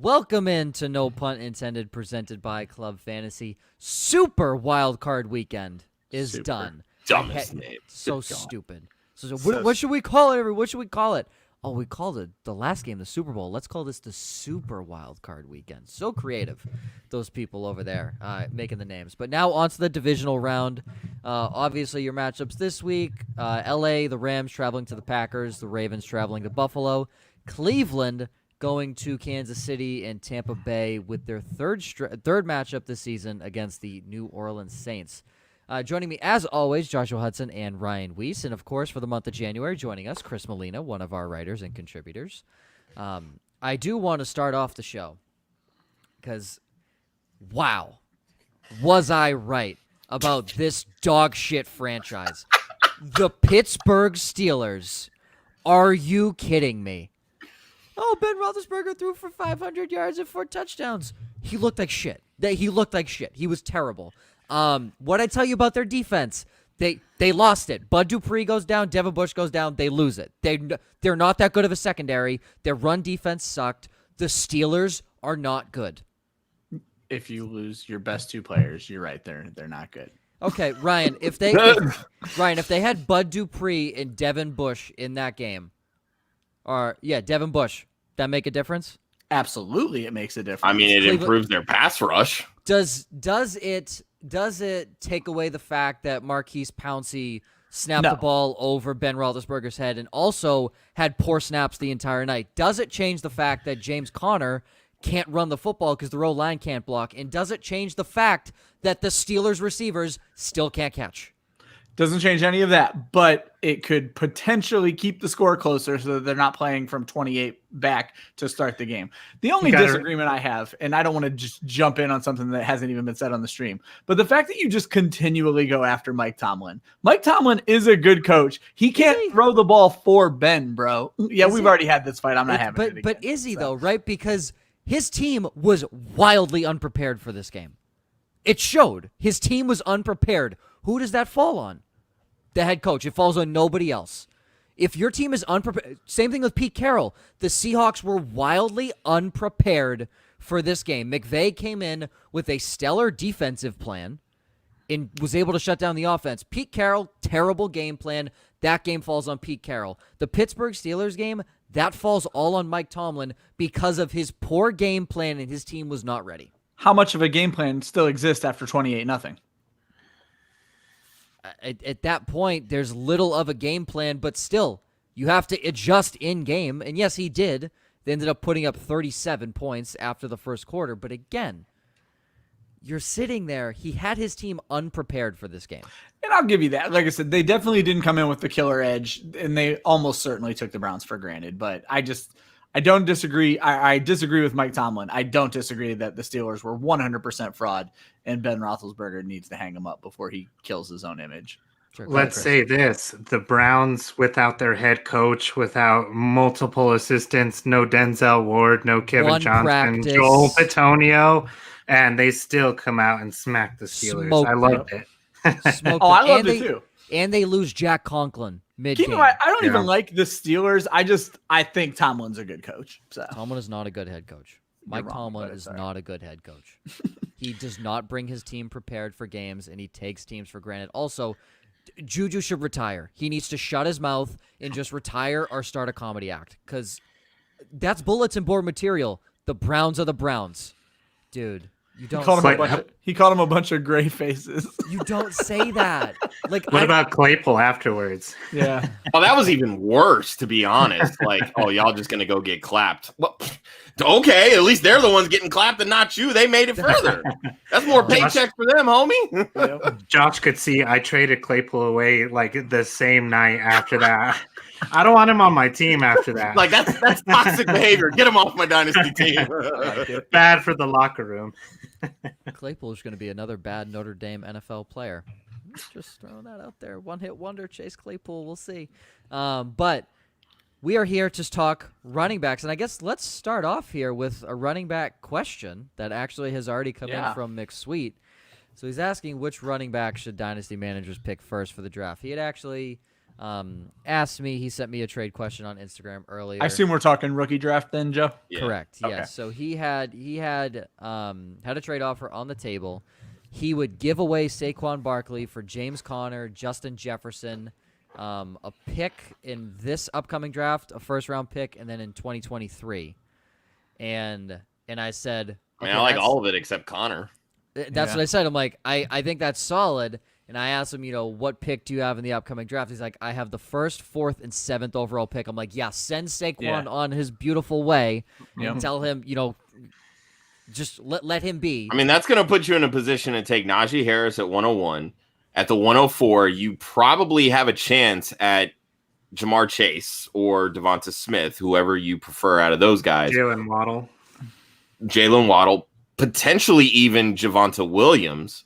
Welcome in to No Punt Intended, presented by Club Fantasy. Super Wild Card Weekend is done. Dumbest name. So stupid. What should we call it? What should we call it? Oh, we called it the last game, the Super Bowl. Let's call this the Super Wild Card Weekend. So creative, those people over there making the names. But now on to the divisional round. Obviously, your matchups this week: L.A., the Rams traveling to the Packers, the Ravens traveling to Buffalo, Cleveland going to Kansas City, and Tampa Bay with their third matchup this season against the New Orleans Saints. Joining me, as always, Joshua Hudson and Ryan Weiss. And, of course, for the month of January, joining us, Chris Molina, one of our writers and contributors. I do want to start off the show because, wow, was I right about this dog shit franchise. The Pittsburgh Steelers. Are you kidding me? Oh, Ben Roethlisberger threw for 500 yards and 4 touchdowns. He looked like shit. He looked like shit. He was terrible. What I tell you about their defense, they lost it. Bud Dupree goes down, Devin Bush goes down, they lose it. They're not that good of a secondary. Their run defense sucked. The Steelers are not good. If you lose your best two players, you're right. They're not good. Okay, Ryan, if they had Bud Dupree and Devin Bush in that game, Devin Bush, that make a difference? Absolutely, it makes a difference. I mean, it improves their pass rush. Does it take away the fact that Marquise Pouncey snapped the ball over Ben Roethlisberger's head and also had poor snaps the entire night? Does it change the fact that James Conner can't run the football because the O-line can't block? And does it change the fact that the Steelers receivers still can't catch? Doesn't change any of that, but it could potentially keep the score closer so that they're not playing from 28 back to start the game. The only disagreement I have, and I don't want to just jump in on something that hasn't even been said on the stream, but the fact that you just continually go after Mike Tomlin. Mike Tomlin is a good coach. He can't throw the ball for Ben, bro. Yeah, we've already had this fight. I'm not having it again. But is he, though, right? Because his team was wildly unprepared for this game. It showed. His team was unprepared. Who does that fall on? The head coach. It falls on nobody else. If your team is unprepared, same thing with Pete Carroll. The Seahawks were wildly unprepared for this game. McVay came in with a stellar defensive plan and was able to shut down the offense. Pete Carroll, terrible game plan. That game falls on Pete Carroll. The Pittsburgh Steelers game, that falls all on Mike Tomlin because of his poor game plan and his team was not ready. How much of a game plan still exists after 28-0? At that point, there's little of a game plan, but still, you have to adjust in-game. And yes, he did. They ended up putting up 37 points after the first quarter. But again, you're sitting there. He had his team unprepared for this game. And I'll give you that. Like I said, they definitely didn't come in with the killer edge, and they almost certainly took the Browns for granted. But I don't disagree. I disagree with Mike Tomlin. I don't disagree that the Steelers were 100% fraud, and Ben Roethlisberger needs to hang him up before he kills his own image. Sure, let's say this. The Browns, without their head coach, without multiple assistants, no Denzel Ward, no Kevin Johnson, Joel Bitonio, and they still come out and smack the Steelers. I loved it. I loved it too. And they lose Jack Conklin mid-game. Keep in mind, I don't even like the Steelers. I think Tomlin's a good coach. So. Tomlin is not a good head coach. Mike Tomlin is not a good head coach. He does not bring his team prepared for games, and he takes teams for granted. Also, Juju should retire. He needs to shut his mouth and just retire or start a comedy act, because that's bulletin board material. The Browns are the Browns. Dude. You don't he called him a bunch of gray faces. You don't say that. Like, what about Claypool afterwards? Yeah. Oh, that was even worse, to be honest. Like, oh, y'all just gonna go get clapped. Well, okay, at least they're the ones getting clapped and not you. They made it further. That's more paycheck for them, homie. Yep. Josh could see I traded Claypool away like the same night after that. I don't want him on my team after that. Like, that's toxic behavior. Get him off my dynasty team. Bad for the locker room. Claypool is going to be another bad Notre Dame NFL player. Just throwing that out there. One-hit wonder, Chase Claypool. We'll see. But we are here to talk running backs. And I guess let's start off here with a running back question that actually has already come in from McSweet. So he's asking which running back should dynasty managers pick first for the draft. He had actually asked me. He sent me a trade question on Instagram earlier. I assume we're talking rookie draft then, Joe. Yeah. Correct. Okay. Yes. So he had a trade offer on the table. He would give away Saquon Barkley for James Conner, Justin Jefferson, a pick in this upcoming draft, a first-round pick, and then in 2023. And I said, I mean, I like all of it except Connor. That's what I said. I'm like, I think that's solid. And I asked him, what pick do you have in the upcoming draft? He's like, I have the 1st, 4th, and 7th overall pick. I'm like, yeah, send Saquon on his beautiful way. And tell him, just let him be. I mean, that's going to put you in a position to take Najee Harris at 101. At the 104, you probably have a chance at Jamar Chase or Devonta Smith, whoever you prefer out of those guys. Jalen Waddle, potentially even Javonte Williams,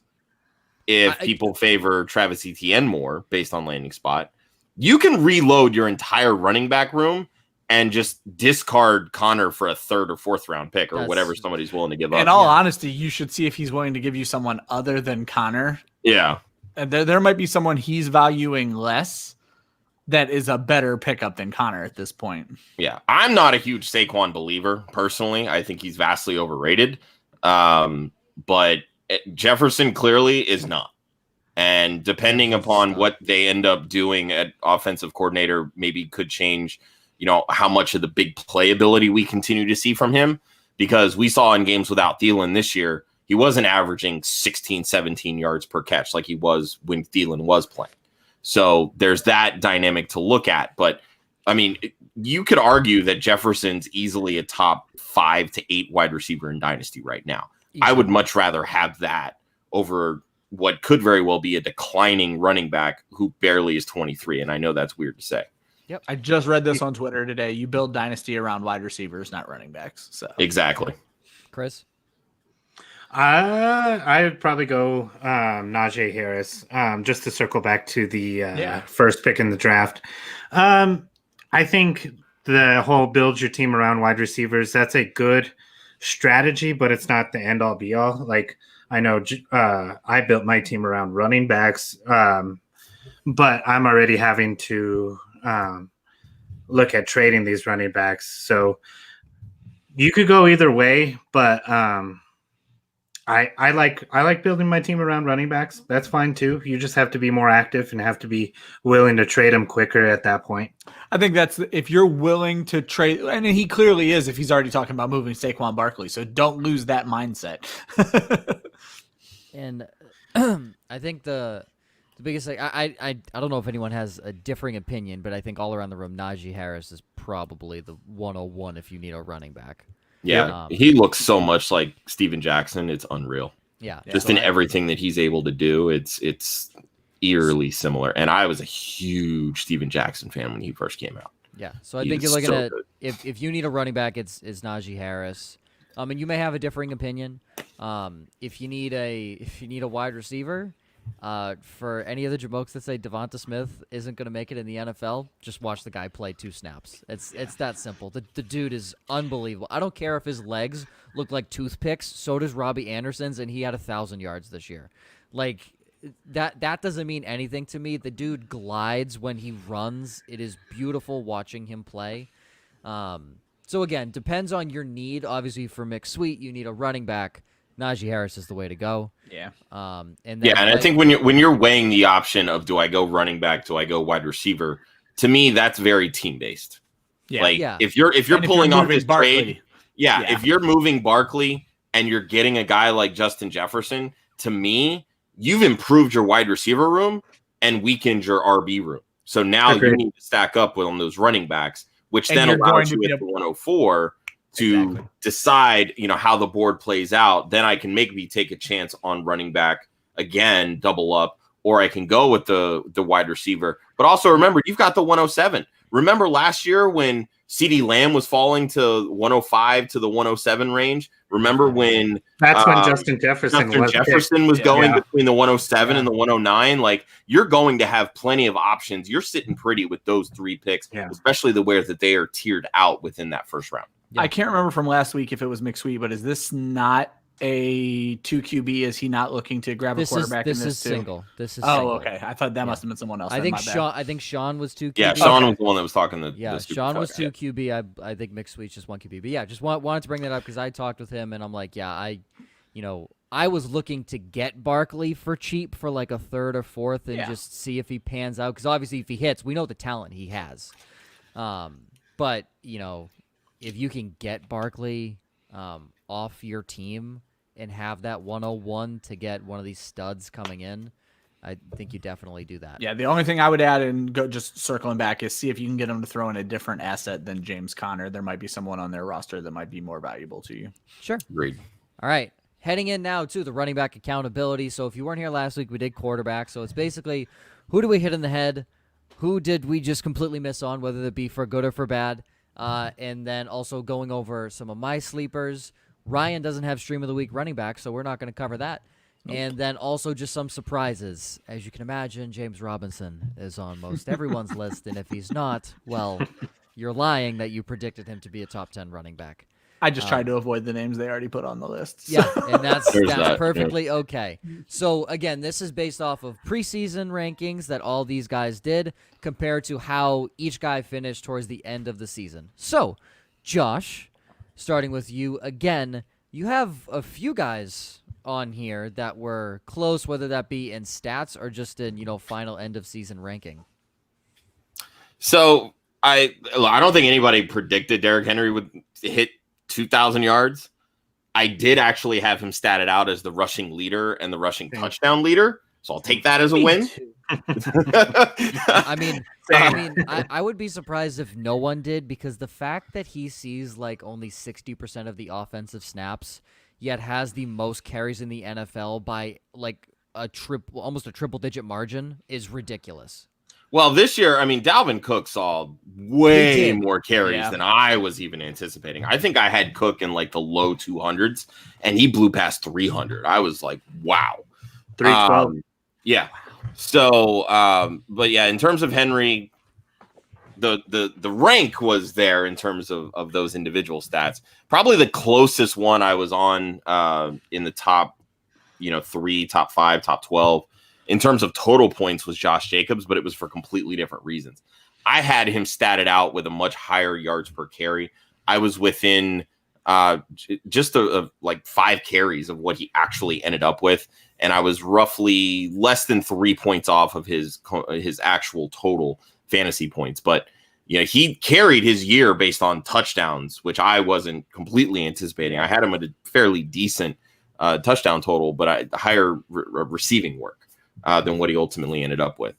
if people favor Travis Etienne more based on landing spot. You can reload your entire running back room and just discard Connor for a 3rd or 4th round pick or whatever somebody's willing to give up. In all honesty, you should see if he's willing to give you someone other than Connor. Yeah. And there might be someone he's valuing less that is a better pickup than Connor at this point. Yeah. I'm not a huge Saquon believer, personally. I think he's vastly overrated. But Jefferson clearly is not. And depending upon what they end up doing at offensive coordinator, maybe could change, how much of the big playability we continue to see from him. Because we saw in games without Thielen this year, he wasn't averaging 16, 17 yards per catch like he was when Thielen was playing. So there's that dynamic to look at. But, I mean, you could argue that Jefferson's easily a top 5 to 8 wide receiver in Dynasty right now. Easily. I would much rather have that over what could very well be a declining running back who barely is 23. And I know that's weird to say. Yep. I just read this on Twitter today. You build Dynasty around wide receivers, not running backs. So exactly. Chris? I would probably go Najee Harris, just to circle back to the first pick in the draft. I think the whole build your team around wide receivers, that's a good strategy, but it's not the end all be all. Like, I know I built my team around running backs, but I'm already having to look at trading these running backs. So you could go either way, but I like building my team around running backs. That's fine too. You just have to be more active and have to be willing to trade them quicker at that point. I think that's if you're willing to trade, and he clearly is if he's already talking about moving Saquon Barkley. So don't lose that mindset. And I think the biggest thing, I don't know if anyone has a differing opinion, but I think all around the room, Najee Harris is probably the 101 if you need a running back. Yeah, he looks so much like Steven Jackson. It's unreal. Yeah. Just in everything that he's able to do, it's eerily similar. And I was a huge Steven Jackson fan when he first came out. Yeah, so I think you're looking at if you need a running back, it's Najee Harris. And you may have a differing opinion. If you need a wide receiver, for any of the jamokes that say Devonta Smith isn't going to make it in the NFL, just watch the guy play 2 snaps. It's that simple. The dude is unbelievable. I don't care if his legs look like toothpicks. So does Robbie Anderson's, and he had 1,000 yards this year. Like that doesn't mean anything to me. The dude glides when he runs. It is beautiful watching him play. So again, depends on your need. Obviously, for McSweet, you need a running back. Najee Harris is the way to go. Yeah. And I think when you're weighing the option of do I go running back, do I go wide receiver, to me that's very team based. Yeah. If you're pulling off his trade, if you're moving Barkley and you're getting a guy like Justin Jefferson, to me, you've improved your wide receiver room and weakened your RB room. So now you need to stack up on those running backs, which then allows you at the 104 to decide, how the board plays out. Then I can maybe take a chance on running back again, double up, or I can go with the wide receiver. But also remember, you've got the 107. Remember last year when CeeDee Lamb was falling to 105 to the 107 range? Remember when that's when Justin Jefferson was going between the 107 and the 109? Like, you're going to have plenty of options. You're sitting pretty with those 3 picks, especially the way that they are tiered out within that first round. I can't remember from last week if it was McSweet, but is this not a 2 QB? Is he not looking to grab a quarterback in this is too? single. This is Oh, single. okay. I thought that must have been someone else. I then, think Sean was 2 QB. Yeah, Sean was the one that was talking the Super Sean was Flex. 2 QB. I think McSweet's just 1 QB. But yeah, just wanted to bring that up because I talked with him and I'm like, yeah, I was looking to get Barkley for cheap for like a third or fourth and just see if he pans out. Because obviously if he hits, we know the talent he has. But, if you can get Barkley off your team and have that 101 to get one of these studs coming in, I think you definitely do that. Yeah, the only thing I would add and go just circling back is see if you can get him to throw in a different asset than James Conner. There might be someone on their roster that might be more valuable to you. Sure. Agreed. All right. Heading in now to the running back accountability. So if you weren't here last week, we did quarterback. So it's basically who do we hit in the head? Who did we just completely miss on, whether it be for good or for bad? And then also going over some of my sleepers. Ryan doesn't have stream of the week running back, so we're not going to cover that. Nope. And then also just some surprises. As you can imagine, James Robinson is on most everyone's list. And if he's not, well, you're lying that you predicted him to be a top 10 running back. I just tried to avoid the names they already put on the list. So. Yeah, and that's that, perfectly okay. So, again, this is based off of preseason rankings that all these guys did compared to how each guy finished towards the end of the season. So, Josh, starting with you again, you have a few guys on here that were close, whether that be in stats or just in, final end of season ranking. So, I don't think anybody predicted Derrick Henry would hit 2,000 yards. I did actually have him statted out as the rushing leader and the rushing touchdown leader, so I'll take that as a win. I would be surprised if no one did, because the fact that he sees like only 60% of the offensive snaps, yet has the most carries in the NFL by like almost a triple-digit margin is ridiculous. Well, this year, Dalvin Cook saw way more carries than I was even anticipating. I think I had Cook in like the low 200s, and he blew past 300. I was like, wow. 312. Yeah. So, but yeah, in terms of Henry, the rank was there in terms of those individual stats. Probably the closest one I was on in the top, 3, top 5, top 12. In terms of total points was Josh Jacobs, but it was for completely different reasons. I had him statted out with a much higher yards per carry. I was within just like 5 carries of what he actually ended up with, and I was roughly less than 3 points off of his actual total fantasy points. But he carried his year based on touchdowns, which I wasn't completely anticipating. I had him at a fairly decent touchdown total, but higher receiving work than what he ultimately ended up with.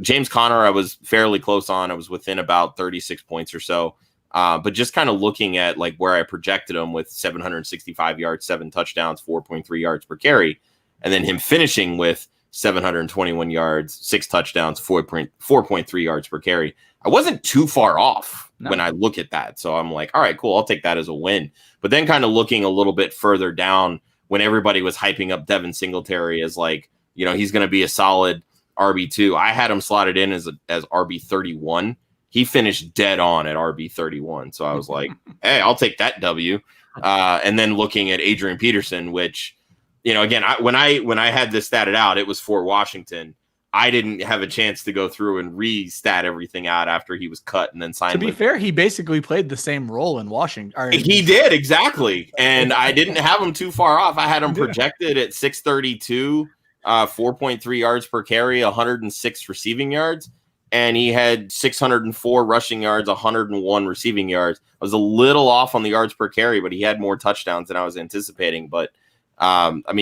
James Conner, I was fairly close on. I was within about 36 points or so. But just kind of looking at like where I projected him with 765 yards, 7 touchdowns, 4.3 yards per carry, and then him finishing with 721 yards, 6 touchdowns, 4.3 yards per carry. I wasn't too far off when I look at that. So I'm like, all right, cool. I'll take that as a win. But then kind of looking a little bit further down when everybody was hyping up Devin Singletary as like, he's going to be a solid RB2. I had him slotted in as RB31. He finished dead on at RB31. So I was like, hey, I'll take that W. And then looking at Adrian Peterson, which, again, when I had this statted out, it was for Washington. I didn't have a chance to go through and re-stat everything out after he was cut and then signed. To be fair, he basically played the same role in Washington. He did, exactly. And I didn't have him too far off. I had him projected at 632. 4.3 yards per carry, 106 receiving yards, and he had 604 rushing yards, 101 receiving yards. I was a little off on the yards per carry, but he had more touchdowns than I was anticipating. But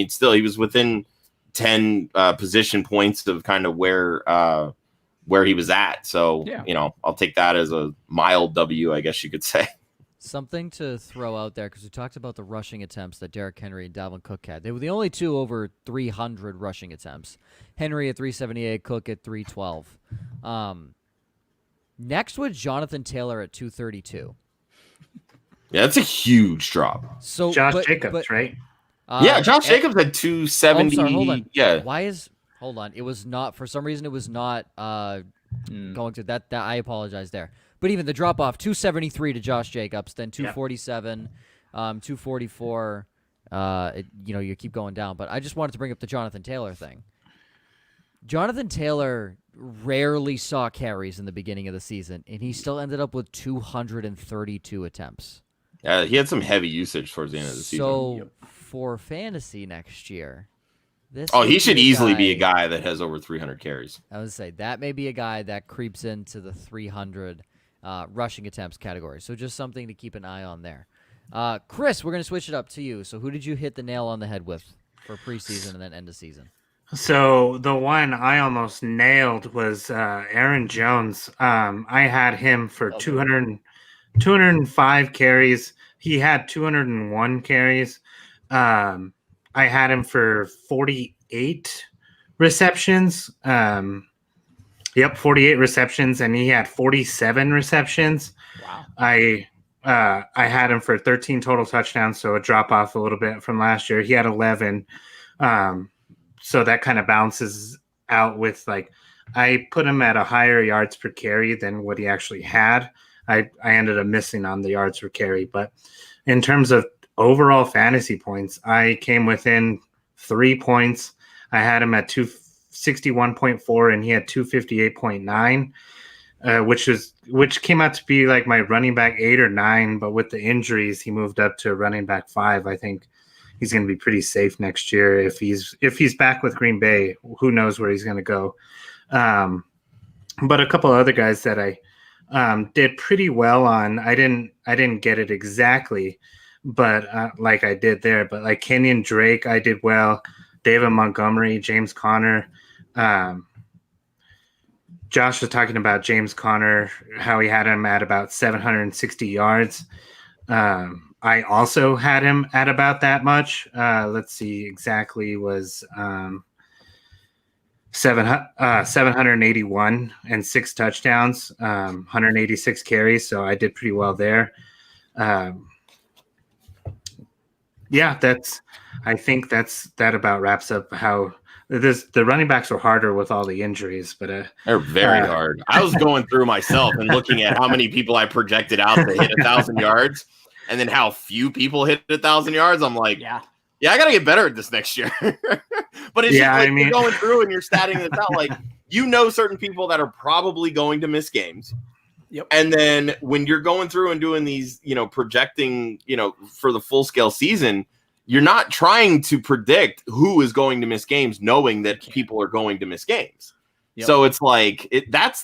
still, he was within 10 position points of kind of where he was at. So, I'll take that as a mild W, I guess you could say. Something to throw out there, because we talked about the rushing attempts that Derrick Henry and Dalvin Cook had. They were the only two over 300 rushing attempts. Henry at 378, Cook at 312. Next was Jonathan Taylor at 232. Yeah, that's a huge drop. So Josh Jacobs, right? Josh Jacobs had 270. Sorry, hold on. Yeah. Hold on. It was not, for some reason, it was not going to that. I apologize there. But even the drop off, 273 to Josh Jacobs, then 247, 244, You keep going down. But I just wanted to bring up the Jonathan Taylor thing. Jonathan Taylor rarely saw carries in the beginning of the season, and he still ended up with 232 attempts. He had some heavy usage towards the end of the season. So for fantasy next year, he should easily be a guy that has over 300 carries. I would say that may be a guy that creeps into the 300 rushing attempts category. So just something to keep an eye on there. Chris, we're going to switch it up to you. So who did you hit the nail on the head with for preseason and then end of season? So the one I almost nailed was Aaron Jones. I had him for 205 carries. He had 201 carries. I had him for 48 receptions. 48 receptions, and he had 47 receptions. Wow. I had him for 13 total touchdowns, so a drop off a little bit from last year. He had 11. So that kind of balances out with, like, I put him at a higher yards per carry than what he actually had. I ended up missing on the yards per carry. But in terms of overall fantasy points, I came within 3 points. I had him at 261.4 and he had 258.9, which came out to be like my running back 8 or 9. But with the injuries, he moved up to running back 5. I think he's going to be pretty safe next year. If he's back with Green Bay, who knows where he's going to go. But a couple other guys that I did pretty well on. I didn't get it exactly, but like I did there. But like Kenyon Drake, I did well. David Montgomery, James Conner. Josh was talking about James Conner, how he had him at about 760 yards. I also had him at about that much. Let's see, exactly was 781 and 6 touchdowns, 186 carries. So I did pretty well there. I think that about wraps up how the running backs were harder with all the injuries, but they're very hard. I was going through myself and looking at how many people I projected out to hit 1,000 yards. And then how few people hit 1,000 yards. I'm like, yeah, I got to get better at this next year. But it's you're going through and you're statting this out. Like, certain people that are probably going to miss games. Yep. And then when you're going through and doing these, projecting, for the full scale season, you're not trying to predict who is going to miss games, knowing that people are going to miss games. Yep. So it's like, that's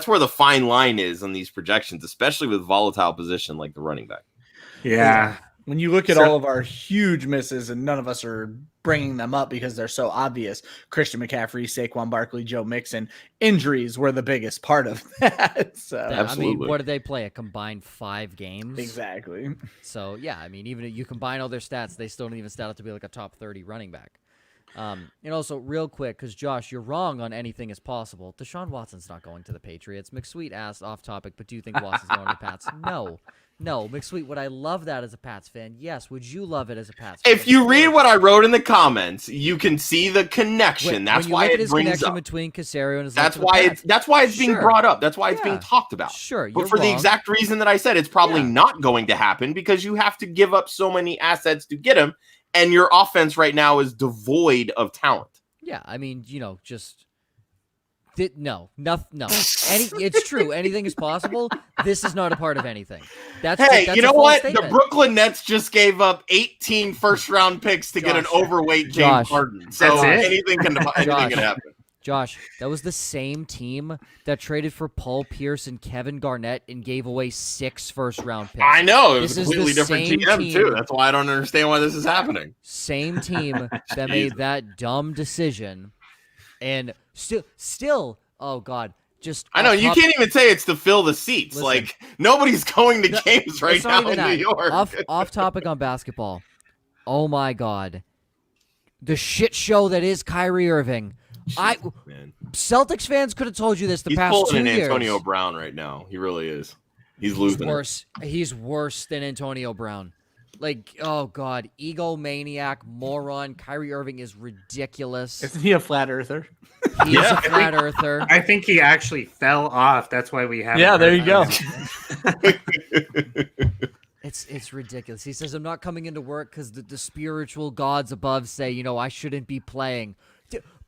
where the fine line is on these projections, especially with volatile position like the running back. Yeah. When you look at all of our huge misses, and none of us are bringing them up because they're so obvious, Christian McCaffrey, Saquon Barkley, Joe Mixon, injuries were the biggest part of that. So absolutely. I mean, what did they play? A combined 5 games? Exactly. So, yeah, I mean, even if you combine all their stats, they still don't even stat out to be like a top 30 running back. And also, real quick, because Josh, you're wrong on anything is possible. Deshaun Watson's not going to the Patriots. McSweet asked off topic, but do you think Watson's going to the Pats? No, McSweet, would I love that as a Pats fan? Yes. Would you love it as a Pats fan? If you read what I wrote in the comments, you can see the connection. That's why it brings up between Casario and his. That's why it's being brought up. That's why it's being talked about. Sure, but for the exact reason that I said, it's probably not going to happen because you have to give up so many assets to get him, and your offense right now is devoid of talent. Yeah, I mean, just no. It's true. Anything is possible. This is not a part of anything. That's you know what? Statement. The Brooklyn Nets just gave up 18 first-round picks to get an overweight James Harden. So anything can happen. Josh, that was the same team that traded for Paul Pierce and Kevin Garnett and gave away 6 first-round picks. I know. It was a completely different GM, too. That's why I don't understand why this is happening. Same team that made that dumb decision. And still, oh, God. I know. You can't even say it's to fill the seats. Listen, like, nobody's going to games right now in New York. Off topic on basketball. Oh, my God. The shit show that is Kyrie Irving. Celtics fans could have told you this past 2 years. He's pulling an Antonio Brown right now. He really is. He's losing. He's worse than Antonio Brown. Like, oh God, egomaniac, moron. Kyrie Irving is ridiculous. Isn't he a flat earther? He's a flat earther. I think he actually fell off. That's why we have. Yeah, there you go. It's ridiculous. He says, I'm not coming into work because the spiritual gods above say, I shouldn't be playing.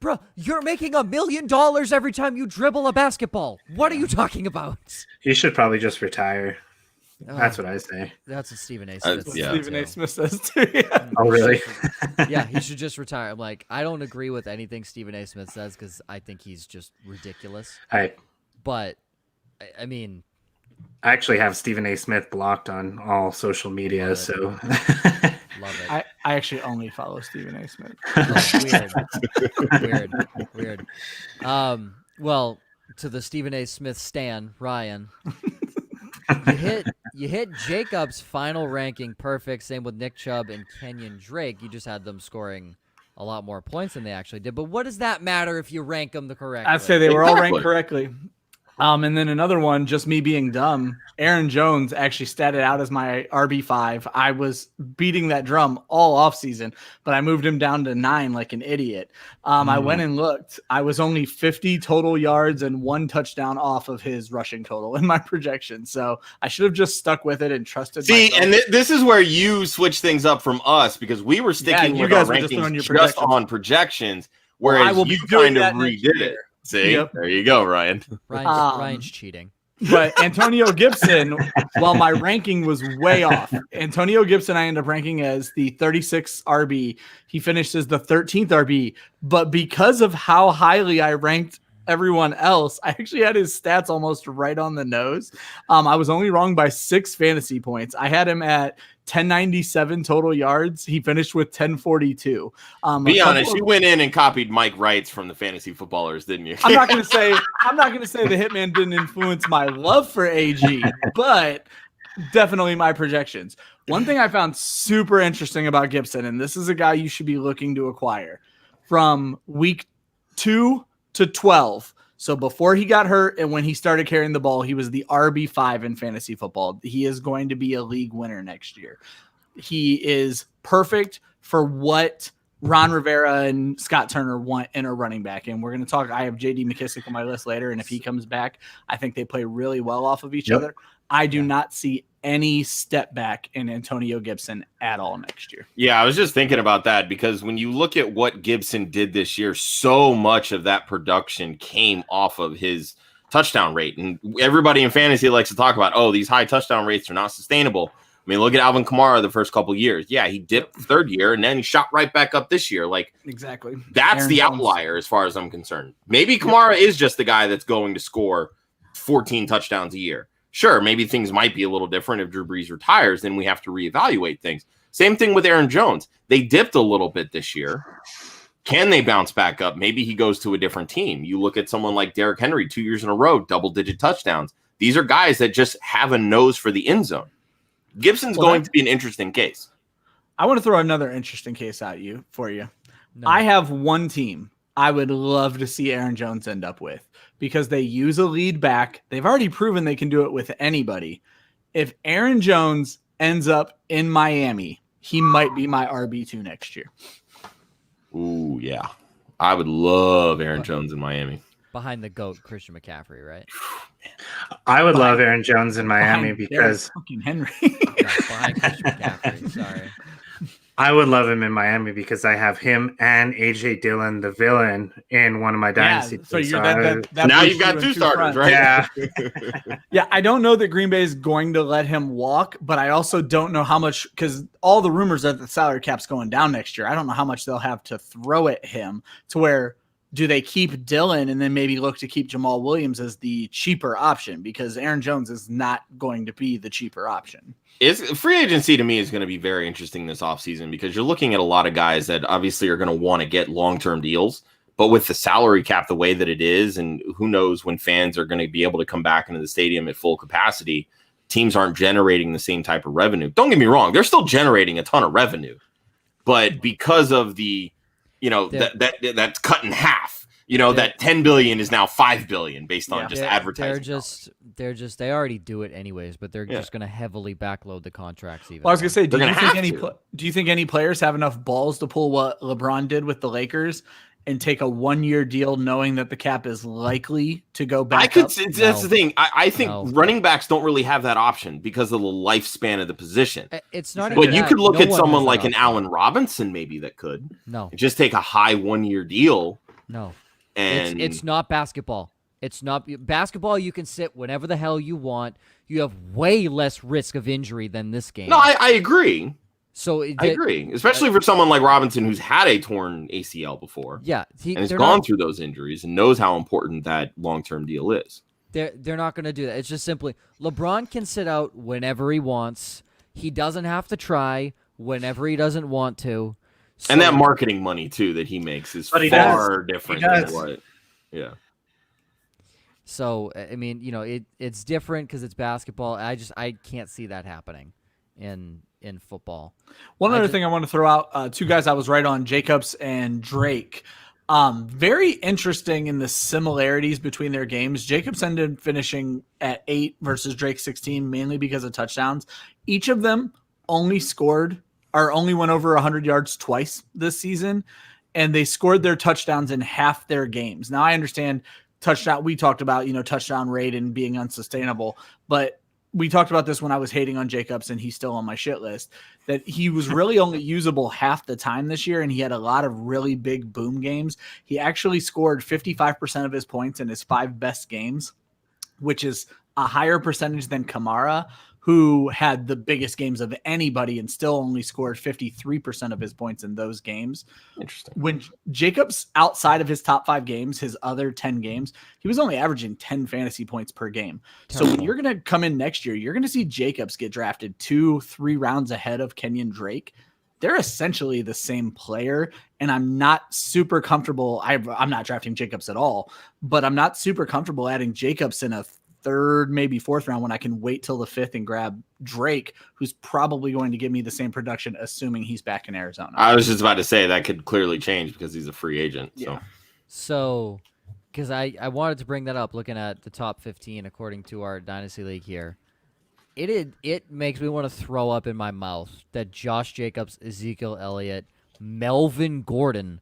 Bro, you're making $1 million every time you dribble a basketball. What are you talking about? He should probably just retire. That's what I say. That's what Stephen A. Smith says. Stephen A. Smith says too. Yeah. Oh, really? Yeah, he should just retire. I'm like, I don't agree with anything Stephen A. Smith says because I think he's just ridiculous. But, I mean... I actually have Stephen A. Smith blocked on all social media, so... Love it. I actually only follow Stephen A. Smith. Oh, weird. Well, to the Stephen A. Smith stan, Ryan, you hit Jacob's final ranking perfect. Same with Nick Chubb and Kenyon Drake. You just had them scoring a lot more points than they actually did. But what does that matter if you rank them the correct? I'd say they were all ranked correctly. And then another one, just me being dumb. Aaron Jones actually statted out as my RB5. I was beating that drum all offseason, but I moved him down to 9 like an idiot. I went and looked. I was only 50 total yards and 1 touchdown off of his rushing total in my projection. So I should have just stuck with it and trusted myself. And this is where you switch things up from us because we were sticking with our rankings just on projections, whereas you kind of redid it. See, There you go, Ryan. Ryan's cheating. But Antonio Gibson, while my ranking was way off, Antonio Gibson, I ended up ranking as the 36th RB. He finished as the 13th RB. But because of how highly I ranked everyone else, I actually had his stats almost right on the nose. I was only wrong by 6 fantasy points. I had him at 1097 total yards. He finished with 1042. Be honest, you went in and copied Mike Wrights from the fantasy footballers, didn't you? I'm not gonna say the Hitman didn't influence my love for AG, but definitely my projections. One thing I found super interesting about Gibson, and this is a guy you should be looking to acquire, from week 2 to 12. So before he got hurt and when he started carrying the ball, he was the RB5 in fantasy football. He is going to be a league winner next year. He is perfect for what Ron Rivera and Scott Turner want in a running back. And we're going to talk. I have JD McKissick on my list later. And if he comes back, I think they play really well off of each other. I do not see any step back in Antonio Gibson at all next year. Yeah, I was just thinking about that because when you look at what Gibson did this year, so much of that production came off of his touchdown rate. And everybody in fantasy likes to talk about, these high touchdown rates are not sustainable. I mean, look at Alvin Kamara the first couple of years. Yeah, he dipped the third year and then he shot right back up this year. Like, exactly. That's Aaron the Jones. Outlier as far as I'm concerned. Maybe Kamara is just the guy that's going to score 14 touchdowns a year. Sure, maybe things might be a little different if Drew Brees retires, then we have to reevaluate things. Same thing with Aaron Jones. They dipped a little bit this year. Can they bounce back up? Maybe he goes to a different team. You look at someone like Derrick Henry, 2 years in a row, double-digit touchdowns. These are guys that just have a nose for the end zone. Gibson's going to be an interesting case. I want to throw another interesting case at you for you. No. I have one team I would love to see Aaron Jones end up with because they use a lead back. They've already proven they can do it with anybody. If Aaron Jones ends up in Miami, he might be my RB2 next year. Ooh, yeah. I would love Aaron Jones in Miami. Behind the GOAT, Christian McCaffrey, right? I would love Aaron Jones in Miami because fucking Henry. Behind Christian McCaffrey, sorry. I would love him in Miami because I have him and AJ Dillon, the villain, in one of my dynasty. So you're that now you've got two starters, right? Yeah. Yeah, I don't know that Green Bay is going to let him walk, but I also don't know how much, because all the rumors are that the salary cap's going down next year. I don't know how much they'll have to throw at him to where do they keep Dillon and then maybe look to keep Jamal Williams as the cheaper option, because Aaron Jones is not going to be the cheaper option. Free agency to me is going to be very interesting this offseason because you're looking at a lot of guys that obviously are going to want to get long-term deals, but with the salary cap the way that it is, and who knows when fans are going to be able to come back into the stadium at full capacity, teams aren't generating the same type of revenue. Don't get me wrong. They're still generating a ton of revenue, but because of the, that's cut in half. That 10 billion is now 5 billion based on just advertising. They already do it anyways, but they're just going to heavily backload the contracts. Even well, I was going to say, do you think any players have enough balls to pull what LeBron did with the Lakers and take a 1-year deal knowing that the cap is likely to go back up? That's the thing. I think running backs don't really have that option because of the lifespan of the position. It's not. But you could look at someone like an Allen Robinson, maybe that could. No. Just take a high 1-year deal. No. And it's not basketball. It's not basketball. You can sit whenever the hell you want. You have way less risk of injury than this game. No, I agree. So I agree, especially for someone like Robinson who's had a torn ACL before. Yeah, and has gone through those injuries and knows how important that long-term deal is. They're not going to do that. It's just simply LeBron can sit out whenever he wants. He doesn't have to try whenever he doesn't want to. So, and that marketing money too that he makes is far different than what. Yeah. So I mean, it's different because it's basketball. I can't see that happening in football. One other thing I want to throw out, two guys I was right on, Jacobs and Drake. Very interesting in the similarities between their games. Jacobs ended up finishing at 8 versus Drake 16, mainly because of touchdowns. Each of them only went over 100 yards twice this season, and they scored their touchdowns in half their games. Now I understand touchdown. We talked about, touchdown rate and being unsustainable, but we talked about this when I was hating on Jacobs, and he's still on my shit list, that he was really only usable half the time this year, and he had a lot of really big boom games. He actually scored 55% of his points in his 5 best games, which is a higher percentage than Kamara, who had the biggest games of anybody and still only scored 53% of his points in those games. Interesting. When Jacobs, outside of his top 5 games, his other 10 games, he was only averaging 10 fantasy points per game. So when you're going to come in next year, you're going to see Jacobs get drafted 2-3 rounds ahead of Kenyon Drake. They're essentially the same player, and I'm not super comfortable. I'm not drafting Jacobs at all, but I'm not super comfortable adding Jacobs in a 3rd, maybe 4th round when I can wait till the 5th and grab Drake, who's probably going to give me the same production, assuming he's back in Arizona. I was just about to say that could clearly change because he's a free agent. Yeah. So, because I wanted to bring that up, looking at the top 15 according to our Dynasty League here, it makes me want to throw up in my mouth that Josh Jacobs, Ezekiel Elliott, Melvin Gordon,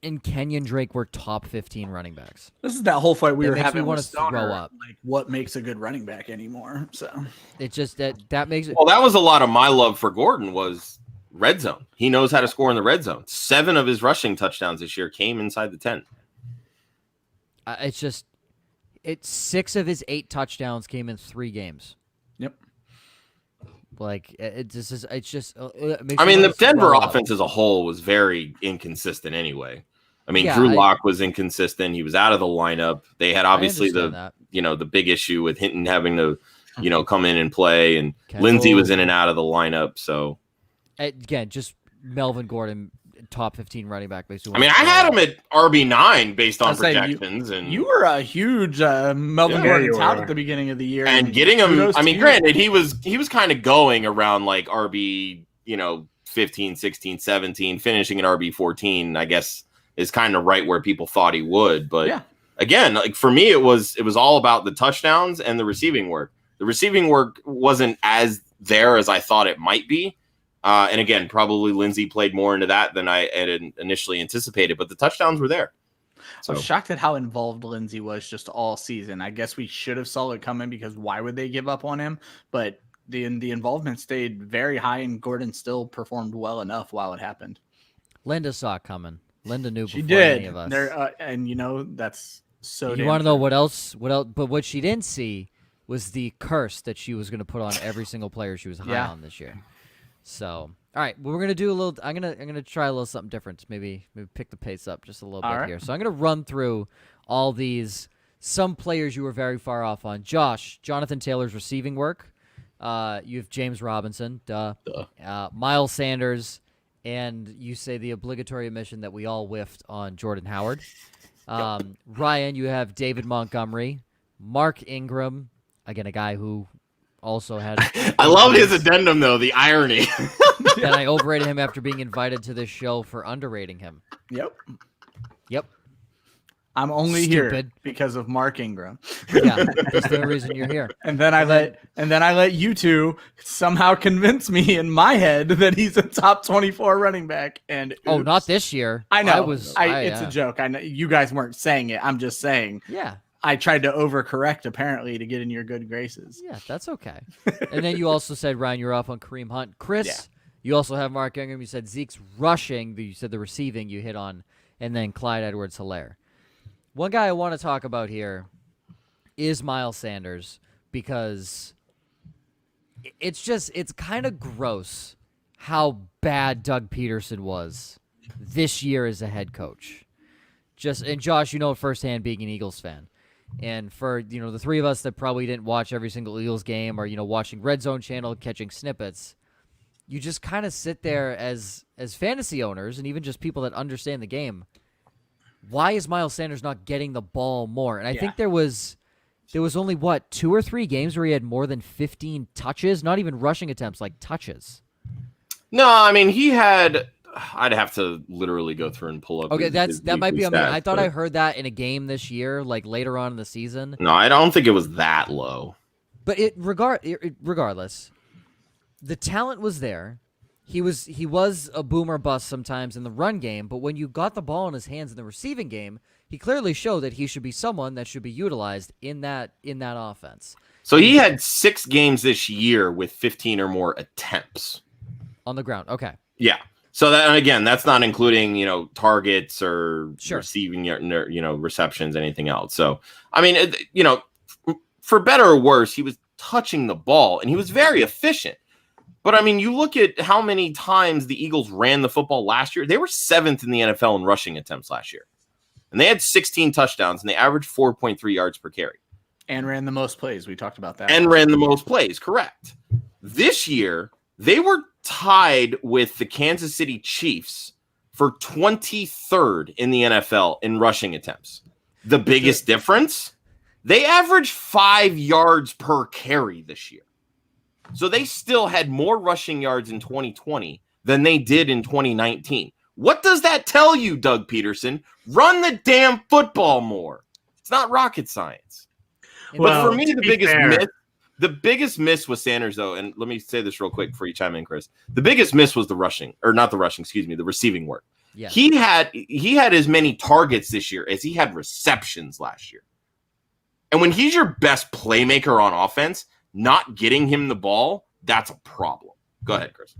and Kenyon Drake were top 15 running backs. This is that whole fight we were having. Want to throw up. Like, what makes a good running back anymore? So it's just that makes it. Well, that was a lot of my love for Gordon was red zone. He knows how to score in the red zone. 7 of his rushing touchdowns this year came inside the 10. It's 6 of his 8 touchdowns came in 3 games. Yep. Like the Denver offense as a whole was very inconsistent anyway. I mean, Drew Lock was inconsistent. He was out of the lineup. They had obviously the big issue with Hinton having to, come in and play, and Lindsey was in and out of the lineup. So again, just Melvin Gordon, top 15 running back. Basically, I mean, I had him at RB9 based on projections, and you were a huge Melvin Gordon tout at the beginning of the year, and getting him. I mean, granted, he was kind of going around like RB, 15, 16, 17, finishing at RB 14. I guess is kind of right where people thought he would, but again, like for me, it was all about the touchdowns and the receiving work. The receiving work wasn't as there as I thought it might be. And again, probably Lindsey played more into that than I had initially anticipated, but the touchdowns were there. So. I was shocked at how involved Lindsey was just all season. I guess we should have saw it coming because why would they give up on him? But the involvement stayed very high, and Gordon still performed well enough while it happened. Linda saw it coming. Linda knew she before did. Any of us. And that's so. You want to know what else? But what she didn't see was the curse that she was going to put on every single player she was high on this year. So, all right, we're gonna do a little. I'm gonna try a little something different. Maybe pick the pace up just a little bit here. So I'm gonna run through all these. Some players you were very far off on. Jonathan Taylor's receiving work. You have James Robinson, Miles Sanders, and you say the obligatory omission that we all whiffed on Jordan Howard. Ryan, you have David Montgomery, Mark Ingram, again a guy who also had. I love his addendum though, the irony. That I overrated him after being invited to this show for underrating him. Yep. I'm only Stupid. here because of Mark Ingram. Yeah, that's the reason you're here. And then I let you two somehow convince me in my head that he's a top 24 running back. And Oh, not this year. I know. It's a joke. I know you guys weren't saying it. I'm just saying. Yeah. I tried to overcorrect apparently to get in your good graces. Yeah, that's okay. And then you also said, Ryan, you're off on Kareem Hunt. Chris, you also have Mark Ingram. You said Zeke's rushing. You said the receiving you hit on. And then Clyde Edwards-Helaire. One guy I want to talk about here is Miles Sanders because it's kind of gross how bad Doug Peterson was this year as a head coach. And Josh, you know it firsthand being an Eagles fan. And for, the three of us that probably didn't watch every single Eagles game or, watching Red Zone Channel, catching snippets, you just kind of sit there as fantasy owners and even just people that understand the game. Why is Miles Sanders not getting the ball more? And I think there was only, 2 or 3 games where he had more than 15 touches, not even rushing attempts, like touches. No, I mean, he had... I'd have to literally go through and pull up. Okay, that might be. Stats, I thought I heard that in a game this year, like later on in the season. No, I don't think it was that low. But regardless, the talent was there. He was a boomer bust sometimes in the run game, but when you got the ball in his hands in the receiving game, he clearly showed that he should be someone that should be utilized in that offense. So he had 6 games this year with 15 or more attempts on the ground. Okay. Yeah. So that, and again, that's not including, targets or receiving, receptions, anything else. So, I mean, for better or worse, he was touching the ball and he was very efficient. But I mean, you look at how many times the Eagles ran the football last year. They were 7th in the NFL in rushing attempts last year. And they had 16 touchdowns and they averaged 4.3 yards per carry. And ran the most plays. We talked about that. And ran the most plays, correct. This year, they were tied with the Kansas City Chiefs for 23rd in the NFL in rushing attempts. The biggest difference, they averaged 5 yards per carry this year. So they still had more rushing yards in 2020 than they did in 2019. What does that tell you, Doug Peterson? Run the damn football more. It's not rocket science. But for me, the biggest miss with Sanders, though, and let me say this real quick before you chime in, Chris. The biggest miss was the receiving work. Yeah. He had as many targets this year as he had receptions last year. And when he's your best playmaker on offense, not getting him the ball, that's a problem. Go ahead, Chris.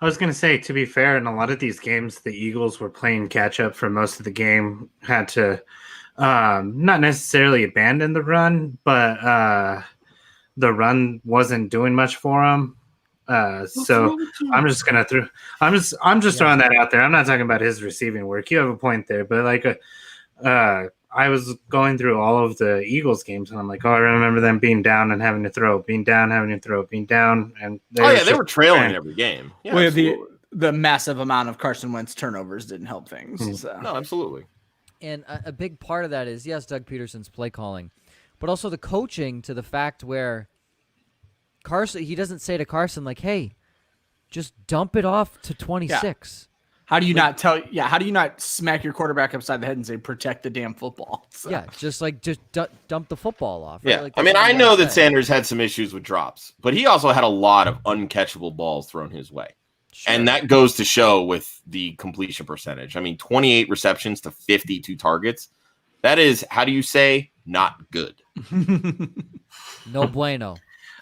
I was going to say, to be fair, in a lot of these games, the Eagles were playing catch up for most of the game, had to not necessarily abandon the run, but the run wasn't doing much for him. So I'm just going to I'm just throwing that out there. I'm not talking about his receiving work. You have a point there, but I was going through all of the Eagles games and I'm like, I remember them being down and having to throw, being down, having to throw, being down. And they were trailing every game. Yeah, well, the massive amount of Carson Wentz turnovers didn't help things. So. No, absolutely. And a big part of that is, yes, Doug Peterson's play calling, but also the coaching to the fact where Carson, he doesn't say to Carson, like, hey, just dump it off to 26. Yeah. How do you not smack your quarterback upside the head and say, protect the damn football? So. Yeah, just dump the football off. Right? Yeah. Like, I mean, I know that Sanders had some issues with drops, but he also had a lot of uncatchable balls thrown his way. Sure. And that goes to show with the completion percentage. I mean, 28 receptions to 52 targets. That is, how do you say, not good? No bueno.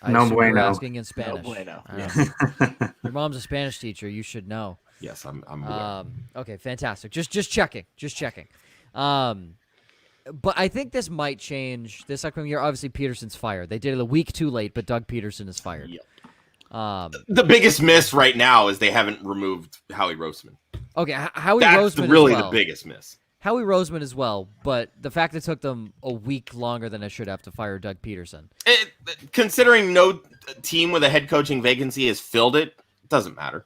No bueno. You're asking in Spanish. No bueno. Yeah. Your mom's a Spanish teacher. You should know. Yes, I'm aware. Okay, fantastic. Just checking. But I think this might change this upcoming year. Obviously, Peterson's fired. They did it a week too late, but Doug Peterson is fired. Yep. The biggest miss right now is they haven't removed Howie Roseman. Okay, Howie Roseman. That's really the biggest miss. Howie Roseman as well, but the fact it took them a week longer than it should have to fire Doug Peterson. Considering no team with a head coaching vacancy has filled it, it doesn't matter.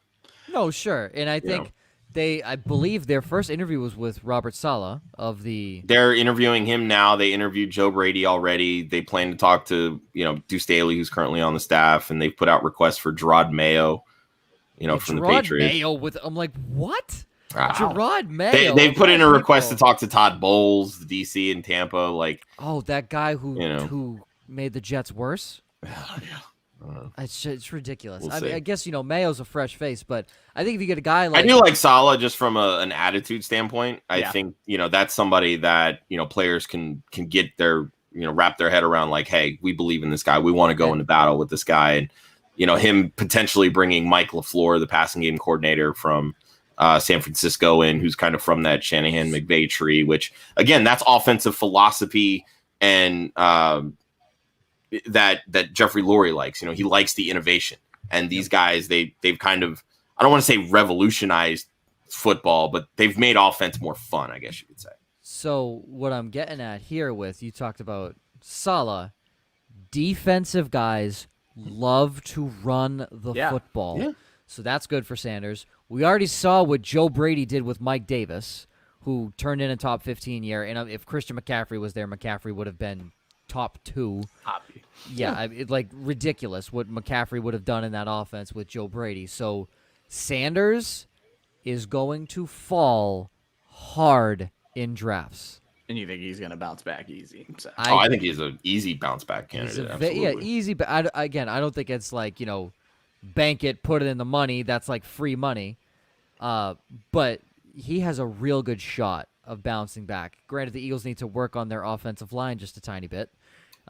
No, sure. And I think I believe their first interview was with Robert Saleh of the... They're interviewing him now. They interviewed Joe Brady already. They plan to talk to, Deuce Staley, who's currently on the staff, and they've put out requests for Gerard Mayo, from the Patriots. Mayo I'm like, what? Gerard Mayo. They put in a request to people. talk to Todd Bowles, the DC in Tampa. Like, Oh, that guy who You know. who made the Jets worse. yeah. It's ridiculous. We'll I mean, see. I guess Mayo's a fresh face, but I think if you get a guy like I do like Salah just from an attitude standpoint. I Yeah. think that's somebody that players can get their wrap their head around. Like, hey, we believe in this guy. We want to go into battle with this guy, and him potentially bringing Mike LaFleur, the passing game coordinator from San Francisco, in, who's kind of from that Shanahan McVay tree. Which again, that's offensive philosophy and that Jeffrey Lurie likes. He likes the innovation, and these guys they've kind of, I don't want to say revolutionized football, but they've made offense more fun, I guess you could say. So what I'm getting at here with, you talked about Salah, defensive guys love to run the football. Yeah. So that's good for Sanders. We already saw what Joe Brady did with Mike Davis, who turned in a top 15 year. And if Christian McCaffrey was there, McCaffrey would have been top 2. Hobby. Yeah, like ridiculous what McCaffrey would have done in that offense with Joe Brady. So Sanders is going to fall hard in drafts. And you think he's going to bounce back easy? So. I think he's an easy bounce back He's candidate. yeah, easy. But I don't think it's like, bank it, put it in the money. That's like free money. But he has a real good shot of bouncing back. Granted, the Eagles need to work on their offensive line just a tiny bit.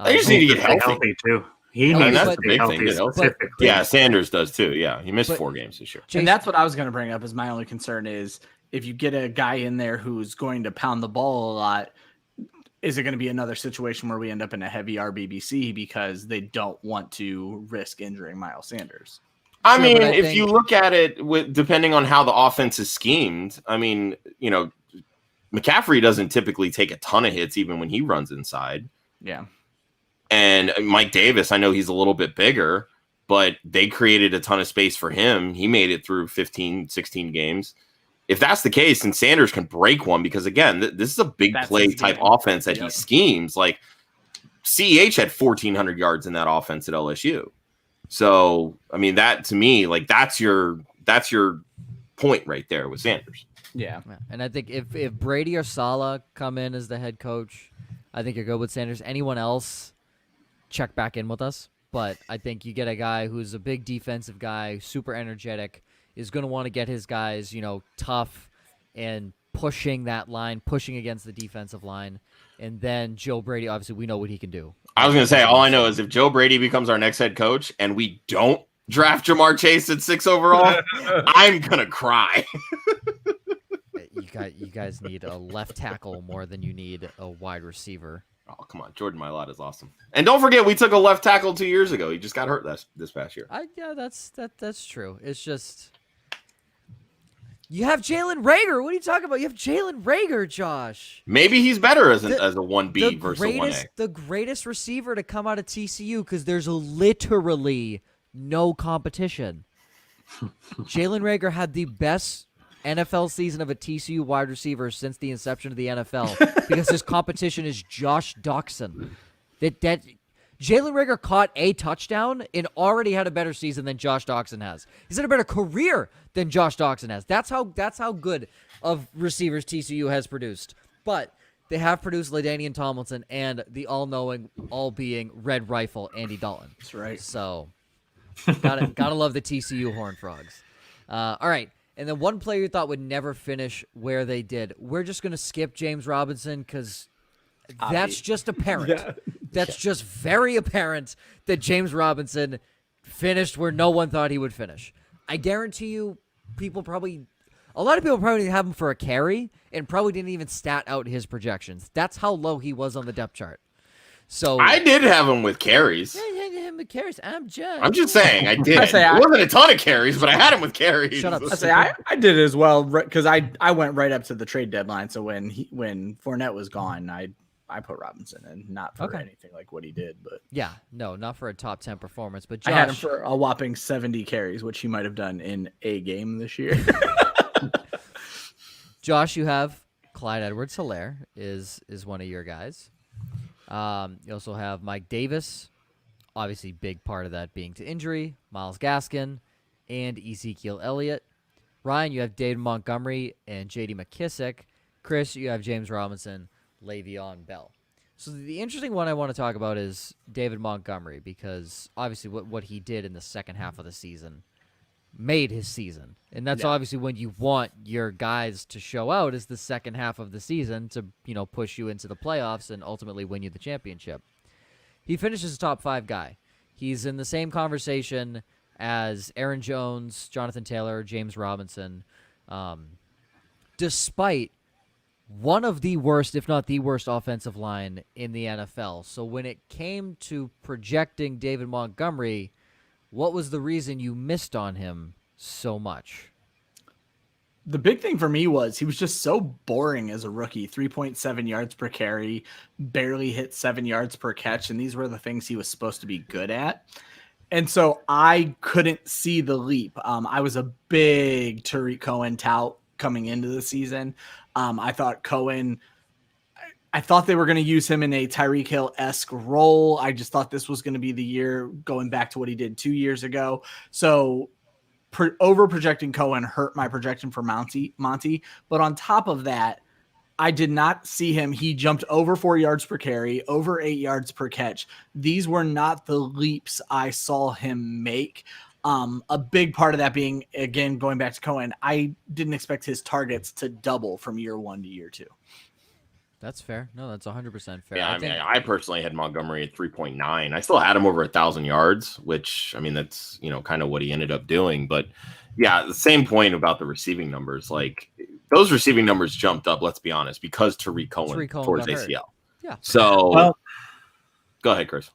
They just need to get healthy. too. He I mean, needs that's to the be big healthy thing, specifically. Yeah, Sanders does too. Yeah, he missed But- 4 games this year. And that's what I was going to bring up as my only concern is if you get a guy in there who's going to pound the ball a lot, is it going to be another situation where we end up in a heavy RBBC because they don't want to risk injuring Miles Sanders? I Sure, mean, but I if think- you look at it depending on how the offense is schemed, I mean, McCaffrey doesn't typically take a ton of hits even when he runs inside. Yeah. And Mike Davis, I know he's a little bit bigger, but they created a ton of space for him. He made it through 15, 16 games. If that's the case, then Sanders can break one because, again, this is a big That's play his type game. offense that he Yep. schemes. Like, CEH had 1,400 yards in that offense at LSU. So, I mean, that to me, like, that's your point right there with Sanders. Yeah. Yeah, and I think if Brady or Salah come in as the head coach, I think you're good with Sanders. Anyone else, check back in with us. But I think you get a guy who's a big defensive guy, super energetic, is going to want to get his guys, tough and pushing that line, pushing against the defensive line. And then Joe Brady, obviously, we know what he can do. I was going to say, all I know is if Joe Brady becomes our next head coach and we don't draft Jamar Chase at 6 overall, I'm going to cry. You guys need a left tackle more than you need a wide receiver. Oh, come on. Jordan Mailata is awesome. And don't forget, we took a left tackle 2 years ago. He just got hurt this past year. Yeah, that's true. It's just you have Jalen Reagor. What are you talking about? You have Jalen Reagor, Josh. Maybe he's better as a The- 1B versus a 1A. The greatest receiver to come out of TCU because there's literally no competition. Jalen Reagor had the best NFL season of a TCU wide receiver since the inception of the NFL because his competition is Josh Doxson. That Jalen Reagor caught a touchdown and already had a better season than Josh Doxson has. He's had a better career than Josh Doxson has. That's how good of receivers TCU has produced. But they have produced LaDainian Tomlinson and the all-knowing, all-being Red Rifle Andy Dalton. That's right. So gotta love the TCU Horned Frogs. All right. And then one player you thought would never finish where they did. We're just going to skip James Robinson because that's just apparent. That's just very apparent that James Robinson finished where no one thought he would finish. I guarantee you a lot of people probably didn't have him for a carry and probably didn't even stat out his projections. That's how low he was on the depth chart. So I did have him with carries. him with carries. I'm just saying, I did. I It wasn't a ton of carries, but I had him with carries. Shut up. I say I did as well because I went right up to the trade deadline. So when Fournette was gone, I put Robinson in, not for anything like what he did, but yeah, no, not for a top 10 performance. But I Josh, had him for a whopping 70 carries, which he might have done in a game this year. Josh, you have Clyde Edwards-Helaire is one of your guys. You also have Mike Davis, obviously big part of that being to injury, Myles Gaskin, and Ezekiel Elliott. Ryan, you have David Montgomery and J.D. McKissick. Chris, you have James Robinson, Le'Veon Bell. So the interesting one I want to talk about is David Montgomery, because obviously what he did in the second half of the season made his season. And that's obviously when you want your guys to show out, is the second half of the season to, push you into the playoffs and ultimately win you the championship. He finishes top 5 guy. He's in the same conversation as Aaron Jones, Jonathan Taylor, James Robinson, despite one of the worst, if not the worst, offensive line in the NFL. So when it came to projecting David Montgomery, what was the reason you missed on him so much? The big thing for me was he was just so boring as a rookie. 3.7 yards per carry, barely hit 7 yards per catch, and these were the things he was supposed to be good at. And so I couldn't see the leap. I was a big Tariq Cohen tout coming into the season. I thought they were going to use him in a Tyreek Hill-esque role. I just thought this was going to be the year, going back to what he did 2 years ago. So over-projecting Cohen hurt my projection for Monty. But on top of that, I did not see him. He jumped over 4 yards per carry, over 8 yards per catch. These were not the leaps I saw him make. A big part of that being, again, going back to Cohen, I didn't expect his targets to double from year 1 to year 2. That's fair. No, that's 100% fair. Yeah, I personally had Montgomery at 3.9. I still had him over 1,000 yards, which, that's, kind of what he ended up doing. But yeah, the same point about the receiving numbers. Like, those receiving numbers jumped up, let's be honest, because Tariq Cohen tore his ACL. Hurt. Yeah. So, go ahead, Chris.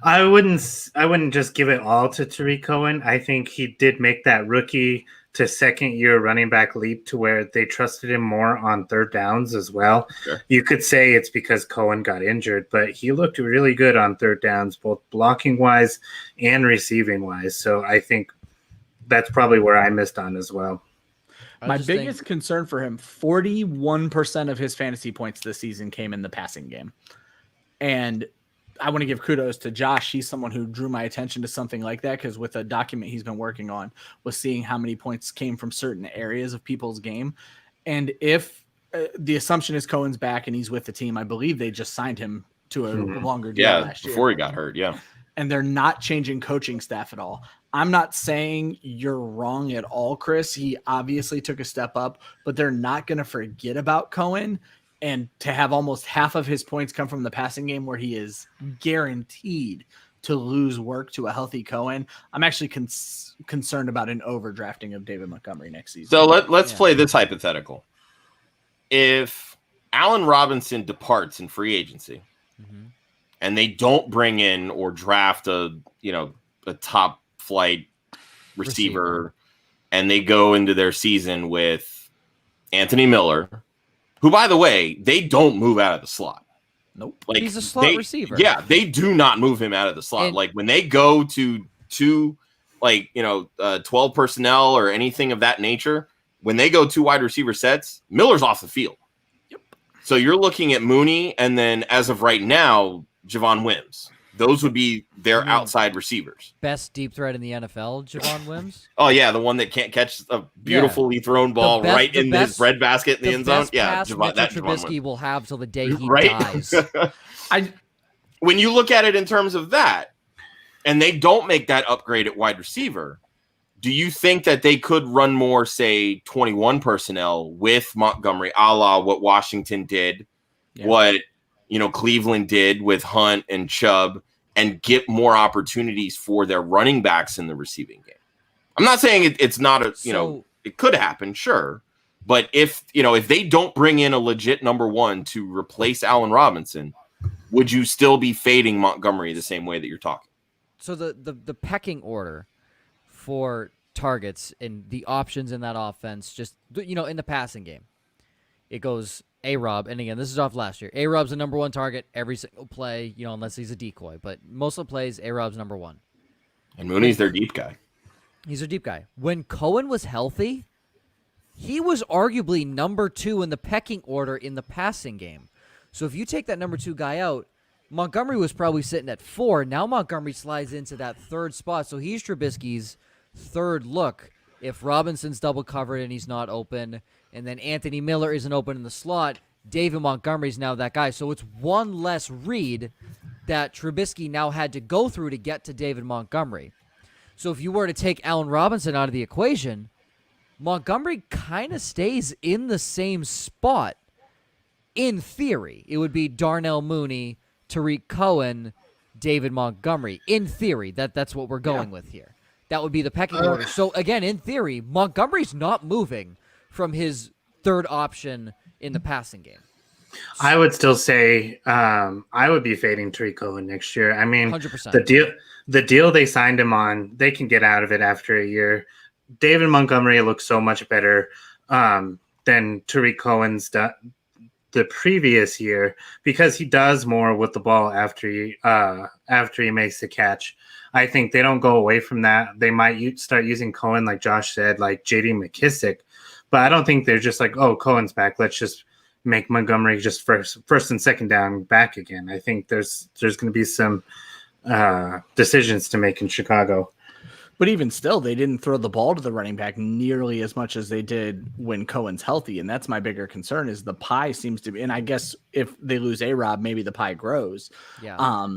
I wouldn't just give it all to Tariq Cohen. I think he did make that rookie to second year running back leap to where they trusted him more on third downs as well. Sure. You could say it's because Cohen got injured, but he looked really good on third downs, both blocking wise and receiving wise. So I think that's probably where I missed on as well. My biggest concern for him, 41% of his fantasy points this season came in the passing game. And I want to give kudos to Josh. He's someone who drew my attention to something like that, because with a document he's been working on was seeing how many points came from certain areas of people's game. And if the assumption is Cohen's back and he's with the team, I believe they just signed him to a longer deal last year. Before he got hurt, yeah. And they're not changing coaching staff at all. I'm not saying you're wrong at all, Chris. He obviously took a step up, but they're not going to forget about Cohen. And to have almost half of his points come from the passing game, where he is guaranteed to lose work to a healthy Cohen, I'm actually concerned about an overdrafting of David Montgomery next season. So let's play this hypothetical. If Allen Robinson departs in free agency, and they don't bring in or draft a top flight receiver, and they go into their season with Anthony Miller, who, by the way, they don't move out of the slot. Nope. Like, he's a slot receiver. Yeah, they do not move him out of the slot. Like, when they go to 12 personnel or anything of that nature, when they go 2 wide receiver sets, Miller's off the field. Yep. So you're looking at Mooney, and then as of right now, Javon Wims. Those would be their outside receivers. Best deep threat in the NFL, Javon Wims. Oh yeah, the one that can't catch a beautifully thrown ball right in his breadbasket in the end zone. Yeah, that Trubisky will have till the day he dies. When you look at it in terms of that, and they don't make that upgrade at wide receiver, do you think that they could run more, say, 21 personnel with Montgomery, a la what Washington did, what Cleveland did with Hunt and Chubb, and get more opportunities for their running backs in the receiving game? I'm not saying it's not it could happen, sure. But if they don't bring in a legit number one to replace Allen Robinson, would you still be fading Montgomery the same way that you're talking? So the pecking order for targets and the options in that offense, just, in the passing game, it goes A-Rob, and again, this is off last year. A-Rob's the number one target every single play, unless he's a decoy. But most of the plays, A-Rob's number one. And Mooney's their deep guy. He's their deep guy. When Cohen was healthy, he was arguably number 2 in the pecking order in the passing game. So if you take that number 2 guy out, Montgomery was probably sitting at 4. Now Montgomery slides into that third spot. So he's Trubisky's third look If Robinson's double covered and he's not open, and then Anthony Miller isn't open in the slot, David Montgomery's now that guy. So it's one less read that Trubisky now had to go through to get to David Montgomery. So if you were to take Allen Robinson out of the equation, Montgomery kind of stays in the same spot. In theory, it would be Darnell Mooney, Tariq Cohen, David Montgomery. In theory, that's what we're going with here. That would be the pecking order. So again, in theory, Montgomery's not moving from his third option in the passing game. I would still say I would be fading Tariq Cohen next year. I mean, 100%. The deal they signed him on, they can get out of it after a year. David Montgomery looks so much better than Tariq Cohen's the previous year because he does more with the ball after he makes the catch. I think they don't go away from that. They might start using Cohen, like Josh said, like J.D. McKissick, but I don't think they're just like, oh, Cohen's back, let's just make Montgomery just first and second down back again. I think there's going to be some decisions to make in Chicago. But even still, they didn't throw the ball to the running back nearly as much as they did when Cohen's healthy. And that's my bigger concern is the pie seems to be, and I guess if they lose A-Rob, maybe the pie grows. Yeah.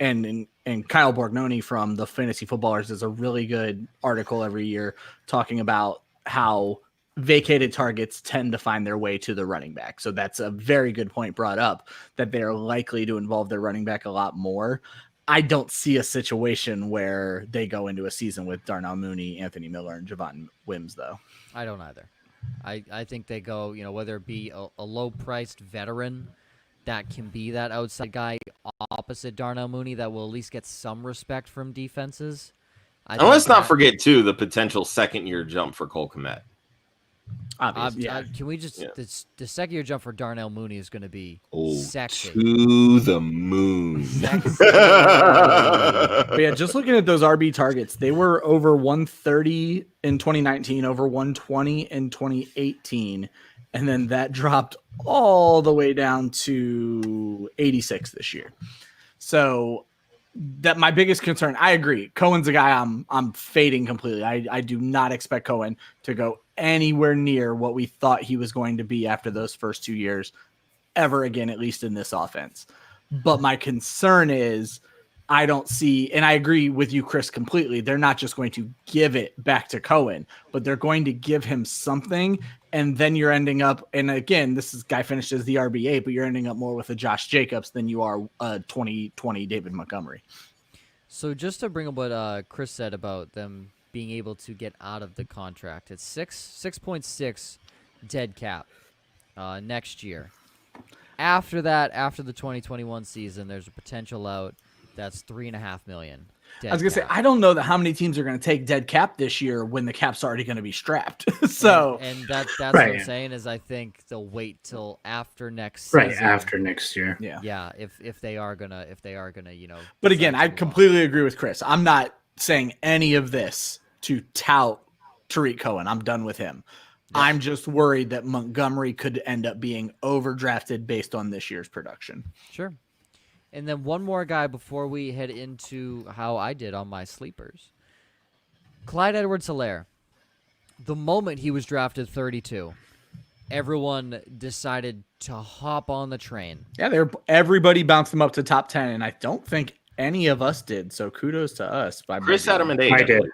And Kyle Borgnoni from the Fantasy Footballers does a really good article every year talking about how vacated targets tend to find their way to the running back. So that's a very good point brought up that they're likely to involve their running back a lot more. I don't see a situation where they go into a season with Darnell Mooney, Anthony Miller, and Javon Wims, though. I don't either. I think they go, whether it be a low-priced veteran that can be that outside guy opposite Darnell Mooney that will at least get some respect from defenses. And let's not forget, too, the potential second-year jump for Cole Kmet. Can we just the second year jump for Darnell Mooney is going to be sexy to the moon. But yeah, just looking at those RB targets, they were over 130 in 2019, over 120 in 2018, and then that dropped all the way down to 86 this year. So that my biggest concern, I agree. Cohen's a guy I'm fading completely. I do not expect Cohen to go anywhere near what we thought he was going to be after those first 2 years ever again, at least in this offense. But my concern is I don't see, and I agree with you, Chris, completely. They're not just going to give it back to Cohen, but they're going to give him something. And then you're ending up, and again, this is guy finished as the RB8, but you're ending up more with a Josh Jacobs than you are 2020 David Montgomery. So just to bring up what Chris said about them being able to get out of the contract, it's 6.6 dead cap next year. After that, after the 2021 season, there's a potential out that's $3.5 million. I was gonna say, I don't know how many teams are going to take dead cap this year when the cap's already going to be strapped. So, and that's right. What I'm saying is, I think they'll wait till after next season. Right after next year. Yeah. If they are gonna, But again, I completely agree with Chris. I'm not saying any of this to tout Tariq Cohen. I'm done with him. Yeah. I'm just worried that Montgomery could end up being overdrafted based on this year's production. Sure. And then one more guy before we head into how I did on my sleepers. Clyde Edwards-Helaire. The moment he was drafted 32, everyone decided to hop on the train. Yeah, everybody bounced him up to top 10, and I don't think any of us did. So kudos to us. Chris had him at 8. I did.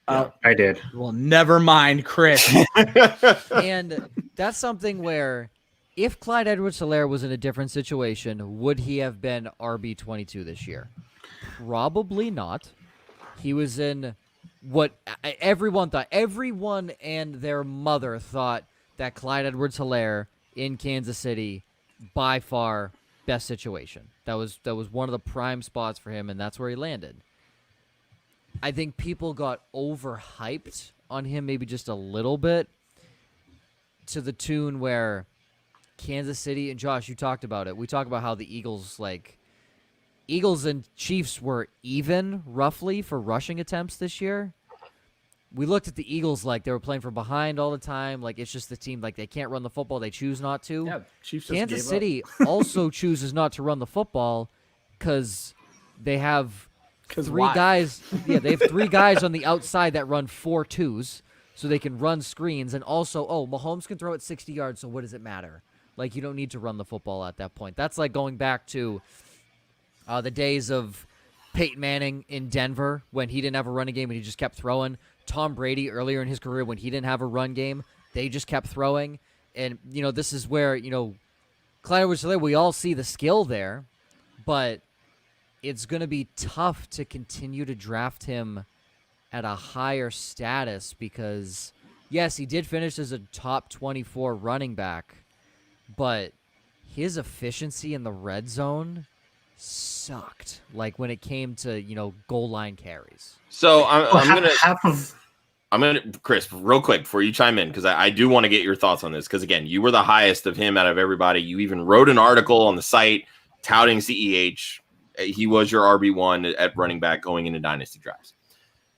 I did. Well, never mind, Chris. And that's something where if Clyde Edwards-Helaire was in a different situation, would he have been RB22 this year? Probably not. He was in what everyone thought. Everyone and their mother thought that Clyde Edwards-Helaire in Kansas City, by far, best situation. That was one of the prime spots for him, and that's where he landed. I think people got overhyped on him maybe just a little bit to the tune where Kansas City, and Josh, you talked about it. We talked about how the Eagles and Chiefs were even roughly for rushing attempts this year. We looked at the Eagles like they were playing from behind all the time. Like it's just the team, like they can't run the football. They choose not to. Yeah, Chiefs Kansas City also chooses not to run the football because they have three guys. Yeah, they have 3 guys on the outside that run 4-2s. so they can run screens. And also, Mahomes can throw it 60 yards, so what does it matter? Like, you don't need to run the football at that point. That's like going back to the days of Peyton Manning in Denver when he didn't have a running game and he just kept throwing. Tom Brady earlier in his career when he didn't have a run game, they just kept throwing. And, this is where, Clyde Edwards-Helaire, we all see the skill there, but it's going to be tough to continue to draft him at a higher status because, yes, he did finish as a top 24 running back, but his efficiency in the red zone sucked. Like when it came to, goal line carries. So I'm gonna Chris, real quick before you chime in, because I do want to get your thoughts on this. Because again, you were the highest of him out of everybody. You even wrote an article on the site touting CEH. He was your RB1 at running back going into dynasty drafts.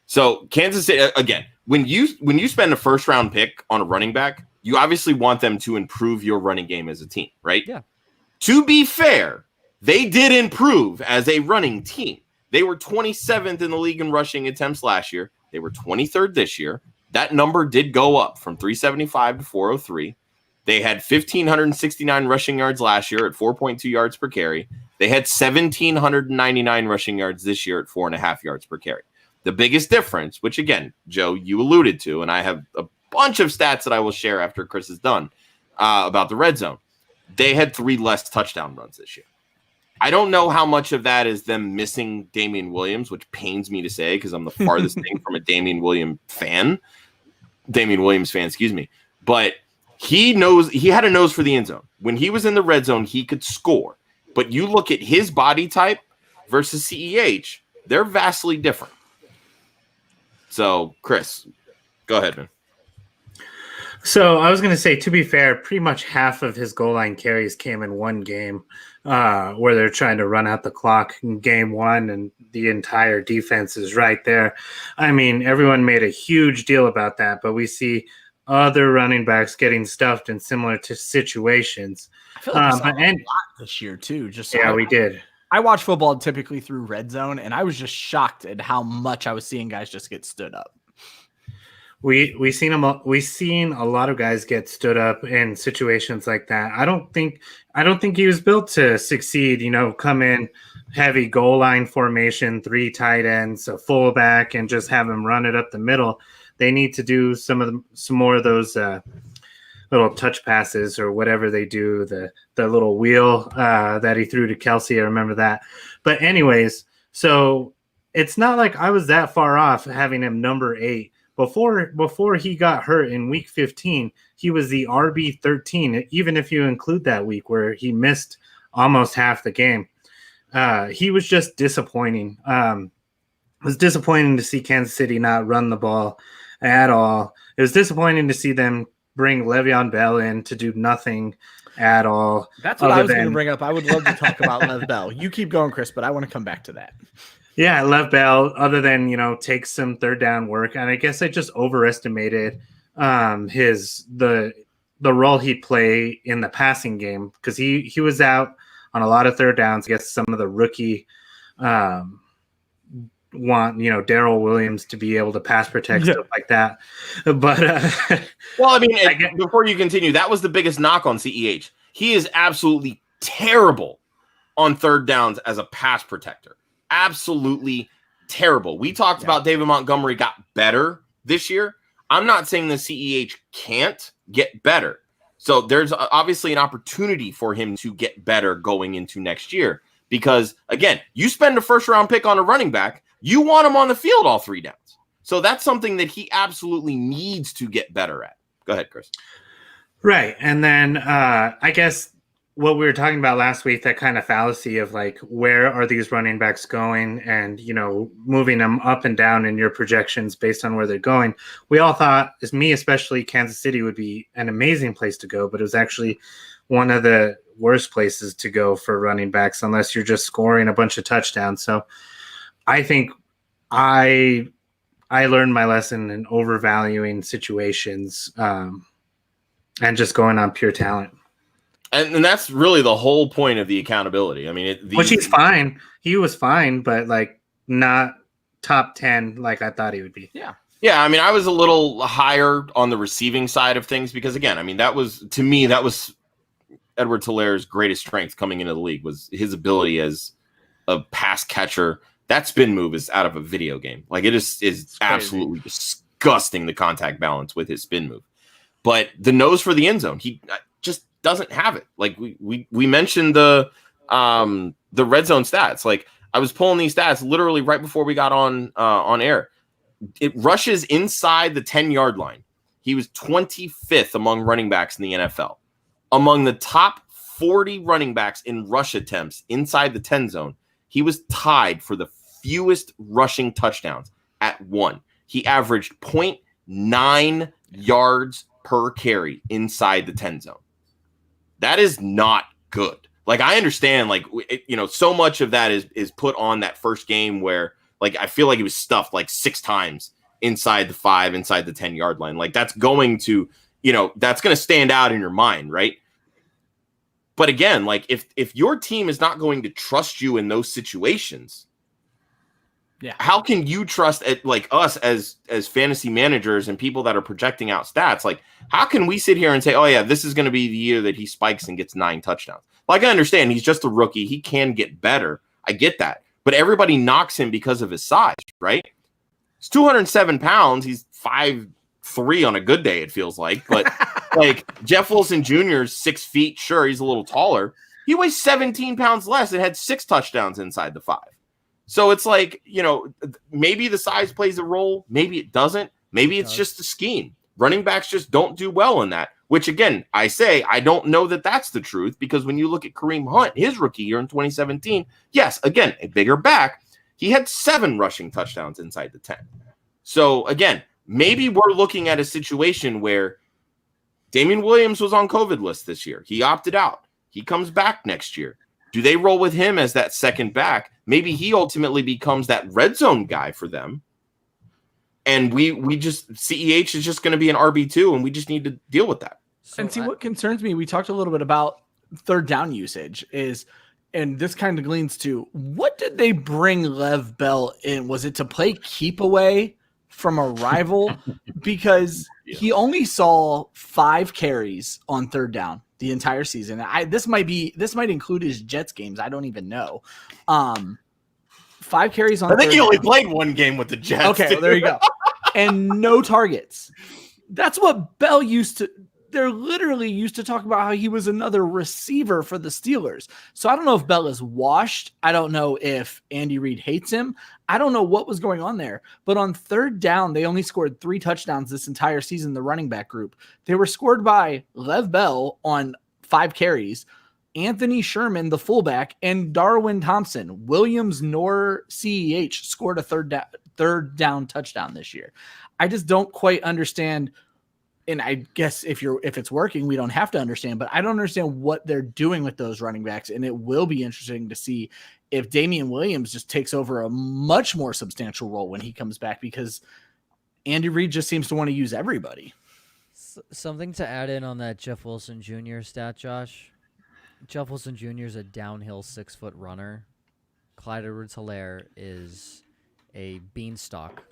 So Kansas City, again, when you spend a first round pick on a running back, you obviously want them to improve your running game as a team, right? Yeah. To be fair, they did improve as a running team. They were 27th in the league in rushing attempts last year. They were 23rd this year. That number did go up from 375 to 403. They had 1,569 rushing yards last year at 4.2 yards per carry. They had 1,799 rushing yards this year at 4.5 yards per carry. The biggest difference, which again, Joe, you alluded to, and I have a bunch of stats that I will share after Chris is done about the red zone. They had 3 less touchdown runs this year. I don't know how much of that is them missing Damian Williams, which pains me to say because I'm the farthest thing from a Damian Williams fan, excuse me. But he had a nose for the end zone. When he was in the red zone, he could score. But you look at his body type versus CEH, they're vastly different. So, Chris, go ahead, man. So I was going to say, to be fair, pretty much half of his goal line carries came in one game where they're trying to run out the clock in game one, and the entire defense is right there. I mean, everyone made a huge deal about that, but we see other running backs getting stuffed in similar to situations. I feel like we saw a lot this year, too. We did. I watch football typically through red zone, and I was just shocked at how much I was seeing guys just get stood up. We seen a lot of guys get stood up in situations like that. I don't think he was built to succeed. Come in heavy goal line formation, 3 tight ends, a fullback, and just have him run it up the middle. They need to do some more of those little touch passes or whatever they do. The little wheel that he threw to Kelsey, I remember that. But anyways, so it's not like I was that far off having him number 8. Before he got hurt in week 15, he was the RB 13, even if you include that week where he missed almost half the game. He was just disappointing. It was disappointing to see Kansas City not run the ball at all. It was disappointing to see them bring Le'Veon Bell in to do nothing at all. That's what I was going to bring up. I would love to talk about Lev Bell. You keep going, Chris, but I want to come back to that. Yeah, Lev Bell, other than, take some third down work. And I guess I just overestimated the role he'd play in the passing game because he was out on a lot of third downs against some of the rookie Darrell Williams to be able to pass protect, stuff like that. But well, I mean, before you continue, that was the biggest knock on CEH. He is absolutely terrible on third downs as a pass protector. Absolutely terrible. We talked about David Montgomery got better this year. I'm not saying the CEH can't get better. So there's obviously an opportunity for him to get better going into next year because, again, you spend a first-round pick on a running back, you want him on the field all 3 downs. So that's something that he absolutely needs to get better at. Go ahead, Chris. Right. And then I guess what we were talking about last week, that kind of fallacy of like, where are these running backs going and, moving them up and down in your projections based on where they're going. We all thought, as me especially, Kansas City would be an amazing place to go, but it was actually one of the worst places to go for running backs unless you're just scoring a bunch of touchdowns. So I think I learned my lesson in overvaluing situations and just going on pure talent. And that's really the whole point of the accountability. I mean, which he's fine. He was fine, but like not top 10 like I thought he would be. Yeah, Yeah, I mean, I was a little higher on the receiving side of things because, again, I mean, that was Edwards Hilaire's greatest strength coming into the league was his ability as a pass catcher. That spin move is out of a video game. Like, it is absolutely disgusting, the contact balance with his spin move. But the nose for the end zone, he just doesn't have it. Like, we mentioned the red zone stats. Like, I was pulling these stats literally right before we got on air. It rushes inside the 10-yard line. He was 25th among running backs in the NFL. Among the top 40 running backs in rush attempts inside the 10 zone, he was tied for the fewest rushing touchdowns at 1. He averaged 0.9 yards per carry inside the 10 zone. That is not good. Like, I understand, like, so much of that is put on that first game where, like, I feel like he was stuffed like 6 times inside the 5, inside the 10-yard line. Like, that's going to, that's going to stand out in your mind, right? But again, like, if your team is not going to trust you in those situations, how can you trust it, like, us as fantasy managers and people that are projecting out stats? Like, how can we sit here and say, oh yeah, this is going to be the year that he spikes and gets 9 touchdowns? Like, I understand he's just a rookie. He can get better. I get that. But everybody knocks him because of his size, right? He's 207 pounds. He's 5'3" on a good day, it feels like. But like, Jeff Wilson Jr. is 6 feet. Sure, he's a little taller. He weighs 17 pounds less and had 6 touchdowns inside the 5. So it's like, maybe the size plays a role. Maybe it doesn't. Maybe it's just the scheme. Running backs just don't do well in that. Which, again, I say I don't know that that's the truth, because when you look at Kareem Hunt, his rookie year in 2017, yes, again, a bigger back, he had 7 rushing touchdowns inside the 10. So, again, maybe we're looking at a situation where Damian Williams was on COVID list this year. He opted out. He comes back next year. Do they roll with him as that second back? Maybe he ultimately becomes that red zone guy for them. And we just, CEH is just going to be an RB2, and we just need to deal with that. So and see, what concerns me, we talked a little bit about third down usage is, and this kind of gleans to, what did they bring Lev Bell in? Was it to play keep away from a rival? Because he only saw 5 carries on third down the entire season. This might include his Jets games. I don't even know. 5 carries on. I think he only played 1 game with the Jets. Okay, well, there you go. And no targets. That's what Bell used to. They're literally used to talk about how he was another receiver for the Steelers. So I don't know if Bell is washed. I don't know if Andy Reid hates him. I don't know what was going on there. But on third down, they only scored 3 touchdowns this entire season, the running back group. They were scored by Lev Bell on 5 carries, Anthony Sherman, the fullback, and Darwin Thompson. Williams nor CEH scored a third down touchdown this year. I just don't quite understand. And I guess if it's working, we don't have to understand, but I don't understand what they're doing with those running backs. And it will be interesting to see if Damian Williams just takes over a much more substantial role when he comes back, because Andy Reid just seems to want to use everybody. Something to add in on that Jeff Wilson Jr. stat, Josh. Jeff Wilson Jr. is a downhill 6-foot runner. Clyde Edwards-Helaire is a beanstalk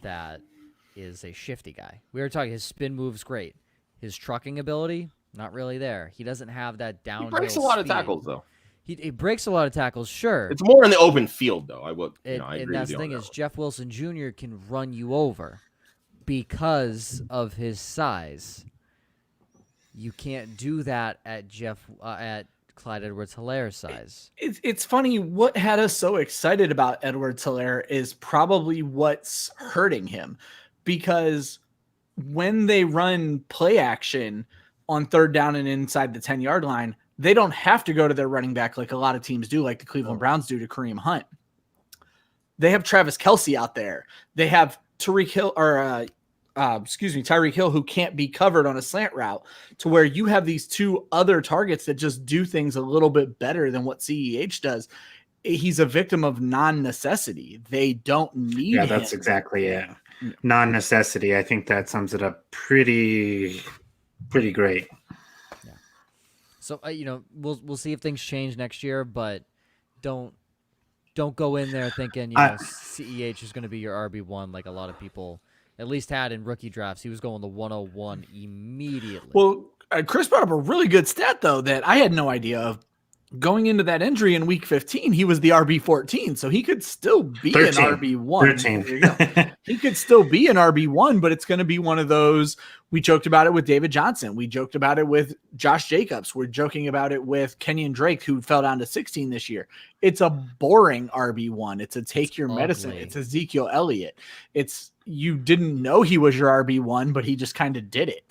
that is a shifty guy. We were talking, his spin move's great. His trucking ability, not really there. He doesn't have that downhill. He breaks a lot of speed. tackles, though. He breaks a lot of tackles, sure. It's more in the open field, though. I agree and with that's you the thing on is, that Jeff Wilson Jr. can run you over because of his size. You can't do that at Clyde Edwards-Helaire's size. It's funny. What had us so excited about Edwards-Helaire is probably what's hurting him, because when they run play action on third down and inside the 10-yard line, they don't have to go to their running back like a lot of teams do, like the Cleveland Browns do to Kareem Hunt. They have Travis Kelce out there. They have Tyreek Hill, who can't be covered on a slant route, to where you have these 2 other targets that just do things a little bit better than what CEH does. He's a victim of non-necessity. They don't need him. Yeah, that's exactly it. Non-necessity. I think that sums it up pretty great. Yeah. So we'll see if things change next year, but don't go in there thinking CEH is going to be your RB1 like a lot of people at least had in rookie drafts. He was going to 101 immediately. Well, Chris brought up a really good stat, though, that I had no idea of. Going into that injury in week 15, he was the RB14, so he could still be 13. an RB1. 13. There you go. He could still be an RB1, but it's going to be one of those. We joked about it with David Johnson. We joked about it with Josh Jacobs. We're joking about it with Kenyon Drake, who fell down to 16 this year. It's a boring RB1. It's a take your medicine. It's Ezekiel Elliott. It's you didn't know he was your RB1, but he just kind of did it.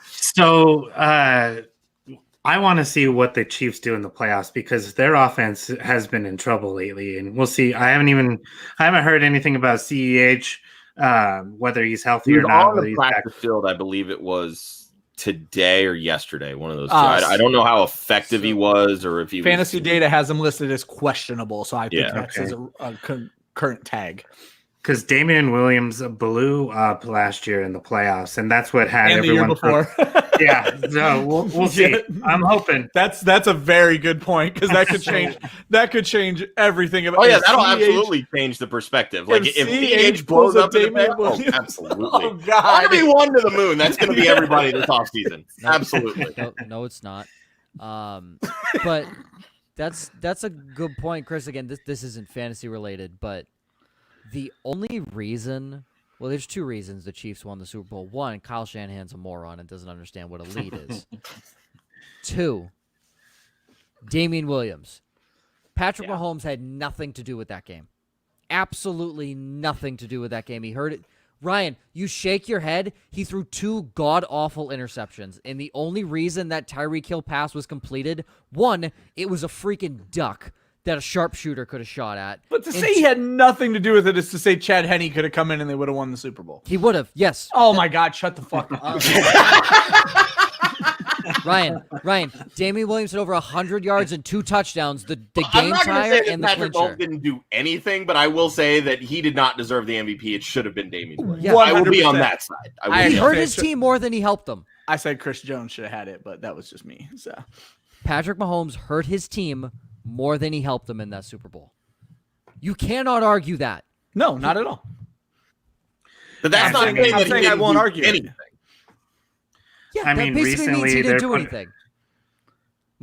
So, I want to see what the Chiefs do in the playoffs because their offense has been in trouble lately, and we'll see. I haven't heard anything about CEH, whether he's healthy or not. On the practice field, I believe it was today or yesterday. One of those. I don't know how effective he was, or if he fantasy data has him listed as questionable. So I think that's a current tag. Because Damian Williams blew up last year in the playoffs, and that's what had and everyone. The year before. Yeah, so we'll see. I'm hoping that's a very good point because that could change. That could change everything. About that'll absolutely change the perspective. Like if CH blows up Damian Williams, absolutely. Oh God, RB1 to the moon. That's going to be everybody this offseason. Absolutely. No, it's not. But that's a good point, Chris. Again, this isn't fantasy related, but the only reason. Well, there's two reasons the Chiefs won the Super Bowl. One, Kyle Shanahan's a moron and doesn't understand what a lead is. Two, Damian Williams. Patrick Mahomes had nothing to do with that game. Absolutely nothing to do with that game. He heard it. Ryan, you shake your head. He threw two god-awful interceptions. And the only reason that Tyreek Hill pass was completed, one, it was a freaking duck that a sharpshooter could have shot at. But to say he had nothing to do with it is to say Chad Henne could have come in and they would have won the Super Bowl. He would have, yes. Oh, my God, shut the fuck up. Ryan, Damian Williams had over 100 yards and 2 touchdowns. The I'm game not tire say and the Patrick clincher. Mahomes didn't do anything, but I will say that he did not deserve the MVP. It should have been Damian Williams. Yeah. I will be on that side. He hurt his team more than he helped them. I said Chris Jones should have had it, but that was just me. So Patrick Mahomes hurt his team more than he helped them in that Super Bowl. You cannot argue that. No, not at all. But that's not saying that he didn't won't do argue anything. Yeah, I that mean, basically means recently he didn't they're do put- anything.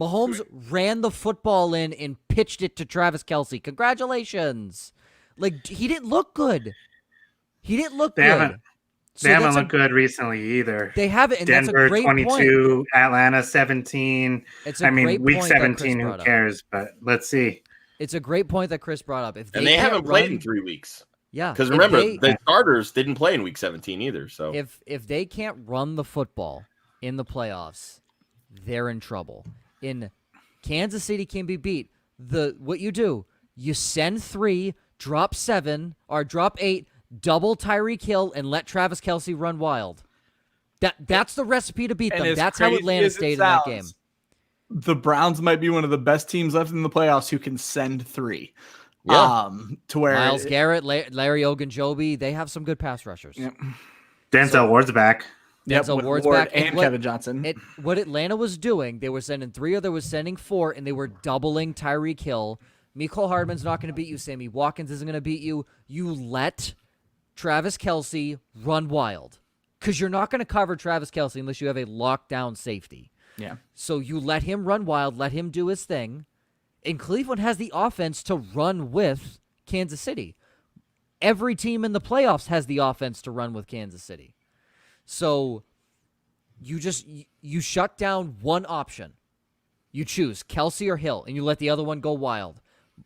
Mahomes ran the football in and pitched it to Travis Kelce. Congratulations. Like, he didn't look good. He didn't look They good. haven't- So They haven't that's looked good recently either. They haven't, and Denver that's a great 22, point. Atlanta 17. It's a I mean, great week point that 17, Chris who brought up. cares? But let's see. It's a great point that Chris brought up. If And they can't haven't played run- in 3 weeks. Yeah, Because if remember, they- the starters didn't play in week 17 either. So if they can't run the football in the playoffs, they're in trouble. In Kansas City can be beat. What you do, you send 3, drop 7, or drop 8, double Tyreek Hill, and let Travis Kelce run wild. That's the recipe to beat them. That's how Atlanta stayed in that game. The Browns might be one of the best teams left in the playoffs who can send 3. Yeah. To where Miles Garrett, Larry Ogunjobi, they have some good pass rushers. Yep. Denzel Ward's back. Denzel with Ward's Ward back. and Kevin Johnson. What Atlanta was doing, they were sending 3 or they were sending 4, and they were doubling Tyreek Hill. Mecole Hardman's not going to beat you. Sammy Watkins isn't going to beat you. You let Travis Kelce run wild because you're not going to cover Travis Kelce unless you have a lockdown safety. Yeah. So you let him run wild, let him do his thing. And Cleveland has the offense to run with Kansas City. Every team in the playoffs has the offense to run with Kansas City. So you shut down one option. You choose Kelce or Hill, and you let the other one go wild.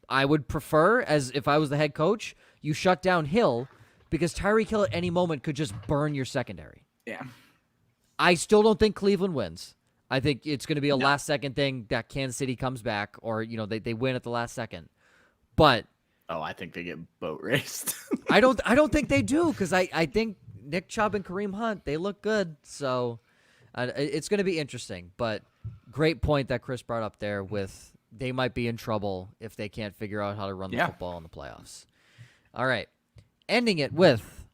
I would prefer, as if I was the head coach, you shut down Hill because Tyreek Hill at any moment could just burn your secondary. Yeah. I still don't think Cleveland wins. I think it's going to be a last-second thing that Kansas City comes back, or they win at the last second. But I think they get boat raced. I don't think they do because I think Nick Chubb and Kareem Hunt, they look good. So it's going to be interesting. But great point that Chris brought up there with they might be in trouble if they can't figure out how to run the football in the playoffs. All right. Ending it with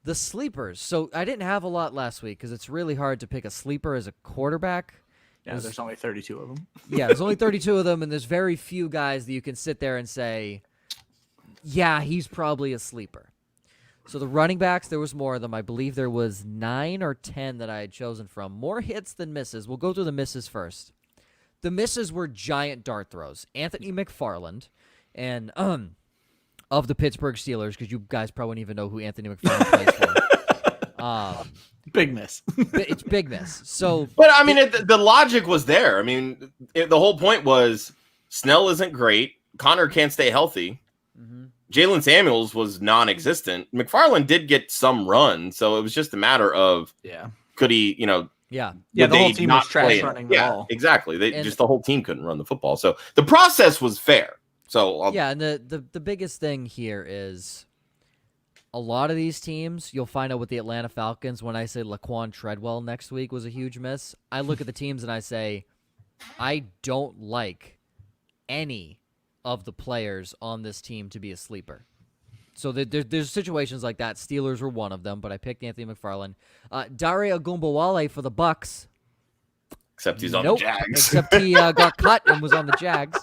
the sleepers. So I didn't have a lot last week because it's really hard to pick a sleeper as a quarterback. Yeah, there's only 32 of them. Yeah, there's only 32 of them, and there's very few guys that you can sit there and say, yeah, he's probably a sleeper. So the running backs, there was more of them. I believe there was 9 or 10 that I had chosen from. More hits than misses. We'll go through the misses first. The misses were giant dart throws. Anthony McFarland, and of the Pittsburgh Steelers, because you guys probably wouldn't even know who Anthony McFarland plays for. Big miss. It's big miss. So, but I mean, the logic was there. I mean, the whole point was Snell isn't great. Connor can't stay healthy. Mm-hmm. Jalen Samuels was non-existent. McFarland did get some run, so it was just a matter of could he, the whole team was trash running the ball. Exactly. The whole team couldn't run the football, so the process was fair. So and the biggest thing here is a lot of these teams. You'll find out with the Atlanta Falcons when I say Laquan Treadwell next week was a huge miss. I look at the teams and I say I don't like any of the players on this team to be a sleeper. So there's situations like that. Steelers were one of them, but I picked Anthony McFarland. Dare Ogunbowale for the Bucks. Except he's on the Jags. Except he got cut and was on the Jags.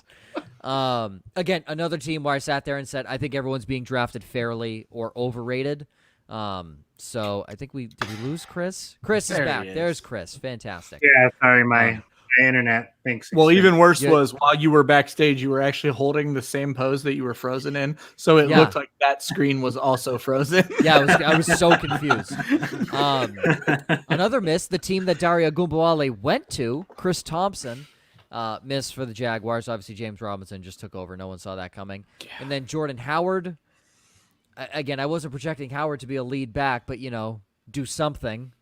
Again, another team where I sat there and said, I think everyone's being drafted fairly or overrated. So I think did we lose Chris? Chris is back. There's Chris. Fantastic. Yeah, sorry, my internet thinks. Well, even worse was while you were backstage, you were actually holding the same pose that you were frozen in, so it looked like that screen was also frozen. I was so confused. Another miss, the team that Dare Ogunbowale went to, Chris Thompson, missed for the Jaguars. Obviously, James Robinson just took over. No one saw that coming. Yeah. And then Jordan Howard. Again, I wasn't projecting Howard to be a lead back, but do something.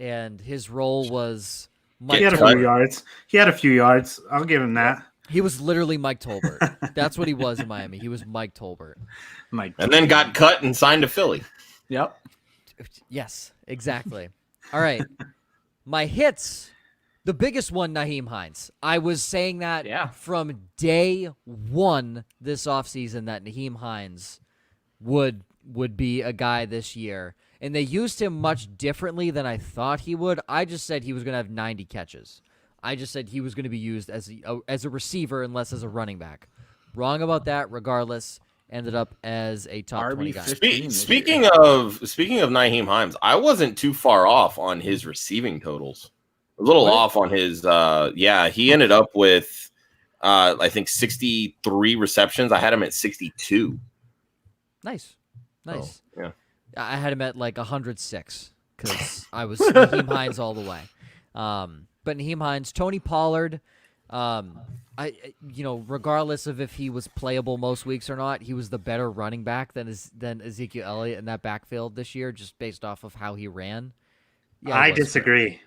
And his role was. He had a few yards. I'll give him that. He was literally Mike Tolbert. That's what he was in Miami. He was Mike Tolbert. And then got cut and signed to Philly. Yep. Yes, exactly. All right. My hits, the biggest one, Nyheim Hines. I was saying that from day one this offseason that Nyheim Hines would be a guy this year. And they used him much differently than I thought he would. I just said he was going to have 90 catches. I just said he was going to be used as a receiver and less as a running back. Wrong about that. Regardless, ended up as a top 20 guy. Speaking of Nyheim Hines, I wasn't too far off on his receiving totals. A little off on his. He ended up with I think 63 receptions. I had him at 62. Nice. Oh, yeah. I had him at like 106 because I was Nyheim Hines all the way. But Nyheim Hines, Tony Pollard, regardless of if he was playable most weeks or not, he was the better running back than Ezekiel Elliott in that backfield this year, just based off of how he ran. Yeah, I disagree.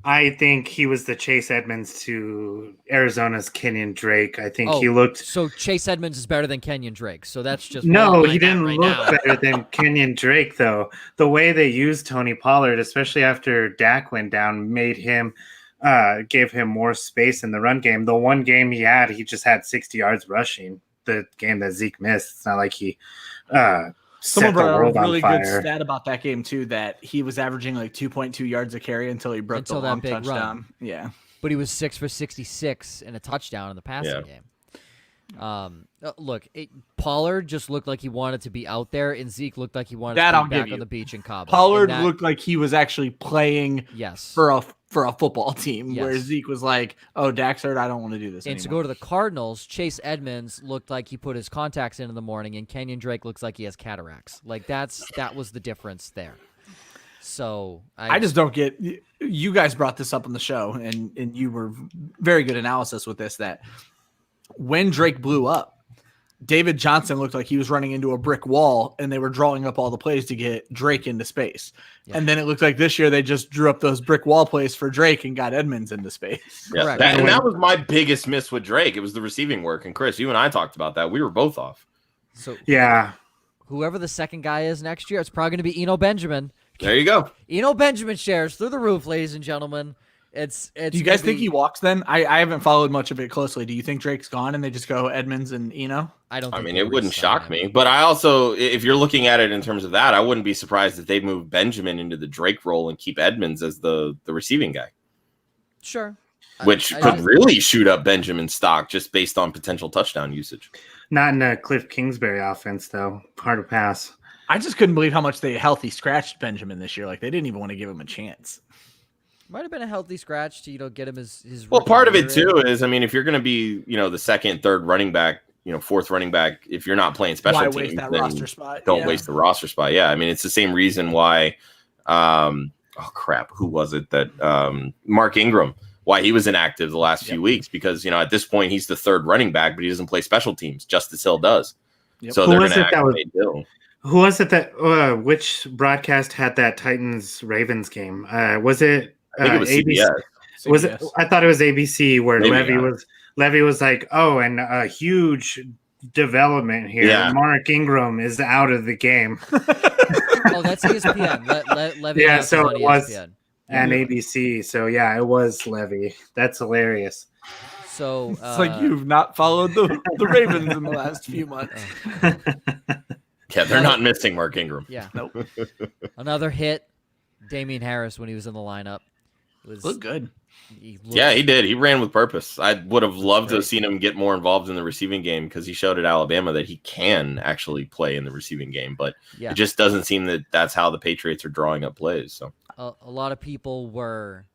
I think he was the Chase Edmonds to Arizona's Kenyon Drake. I think he looked. So Chase Edmonds is better than Kenyon Drake. So that's just he didn't look better than Kenyon Drake though. The way they used Tony Pollard, especially after Dak went down, made him gave him more space in the run game. The one game he just had 60 yards rushing. The game that Zeke missed. It's not like he. Someone brought a really good stat about that game too, that he was averaging like 2.2 yards a carry until he broke the long touchdown. Run. Yeah, but he was 6 for 66 and a touchdown in the passing game. Look, Pollard just looked like he wanted to be out there, and Zeke looked like he wanted to be back on the beach in Cabo. Pollard looked like he was actually playing for a football team, where Zeke was like, "Oh, Dak's hurt. I don't want to do this." And to go to the Cardinals, Chase Edmonds looked like he put his contacts in the morning, and Kenyon Drake looks like he has cataracts. Like that was the difference there. So I just don't get. You guys brought this up on the show, and you were very good analysis with this. That when Drake blew up, David Johnson looked like he was running into a brick wall, and they were drawing up all the plays to get Drake into space. Yeah. And then it looked like this year they just drew up those brick wall plays for Drake and got Edmonds into space. Yeah. Correct. That was my biggest miss with Drake. It was the receiving work. And Chris, you and I talked about that. We were both off. So yeah, whoever the second guy is next year, it's probably going to be Eno Benjamin. There you go. Eno Benjamin shares through the roof, ladies and gentlemen. It's. Do you guys think he walks then? I haven't followed much of it closely. Do you think Drake's gone and they just go Edmonds and Eno? I don't. I mean, it wouldn't shock me, but I also, if you're looking at it in terms of that, I wouldn't be surprised if they move Benjamin into the Drake role and keep Edmonds as the receiving guy. Sure. Which could really shoot up Benjamin's stock just based on potential touchdown usage. Not in a Cliff Kingsbury offense, though. Hard to pass. I just couldn't believe how much they healthy scratched Benjamin this year. Like they didn't even want to give him a chance. Might have been a healthy scratch to get him his. Well, rookie part of year it too in. is, I mean, if you're going to be, the second, third running back, fourth running back, if you're not playing special Why teams, waste that then roster spot? don't waste the roster spot. Yeah, I mean, it's the same reason why. Oh crap, who was it that Mark Ingram? Why he was inactive the last few weeks? Because at this point he's the third running back, but he doesn't play special teams. Justice Hill does. Yep. So they're going to activate Hill. Who was it that which broadcast had that Titans Ravens game? Was it? I think it was ABC? CBS. Was it? I thought it was ABC where Maybe Levy was like, oh, and a huge development here. Yeah. Mark Ingram is out of the game. Oh, that's ESPN. Levy Yeah, announced so on it was- ESPN. And ABC. So yeah, it was Levy. That's hilarious. So It's like you've not followed the Ravens in the last few months. Yeah, they're not missing Mark Ingram. Yeah. Nope. Another hit. Damian Harris when he was in the lineup. Looked good. He did. He ran with purpose. I would have loved to have Great. seen him get more involved in the receiving game because he showed at Alabama that he can actually play in the receiving game, but Yeah. it just doesn't seem that that's how the Patriots are drawing up plays. So A lot of people were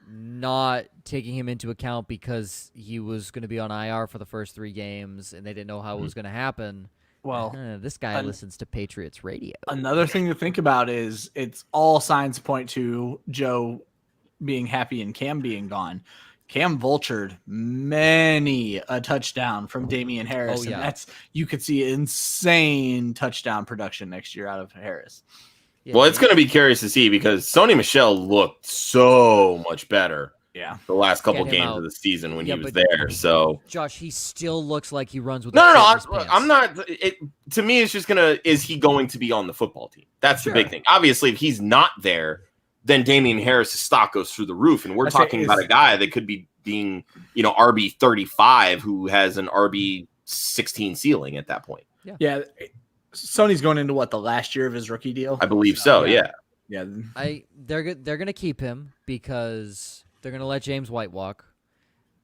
not taking him into account because he was going to be on IR for the first 3 games, and they didn't know how it was going to happen. Well, This guy listens to Patriots radio. another thing to think about is it's all signs point to Joe being happy and Cam being gone. Cam vultured many a touchdown from Damian Harris. Oh, yeah. And that's you could see insane touchdown production next year out of Harris. Yeah, well, it's going to be curious to see because Sony Michel looked so much better Yeah. the last couple Get him games out. of the season when Yeah, he was but- there. So Josh, he still looks like he runs with no, a shit in his pants. I'm not. To me, it's just is he going to be on the football team? That's Sure. the big thing. Obviously, if he's not there, then Damian Harris' stock goes through the roof, and we're talking about a guy that could be being, RB 35 who has an RB 16 ceiling at that point. Yeah. Sony's going into the last year of his rookie deal? I believe so. Yeah. Yeah. They're gonna keep him because they're gonna let James White walk.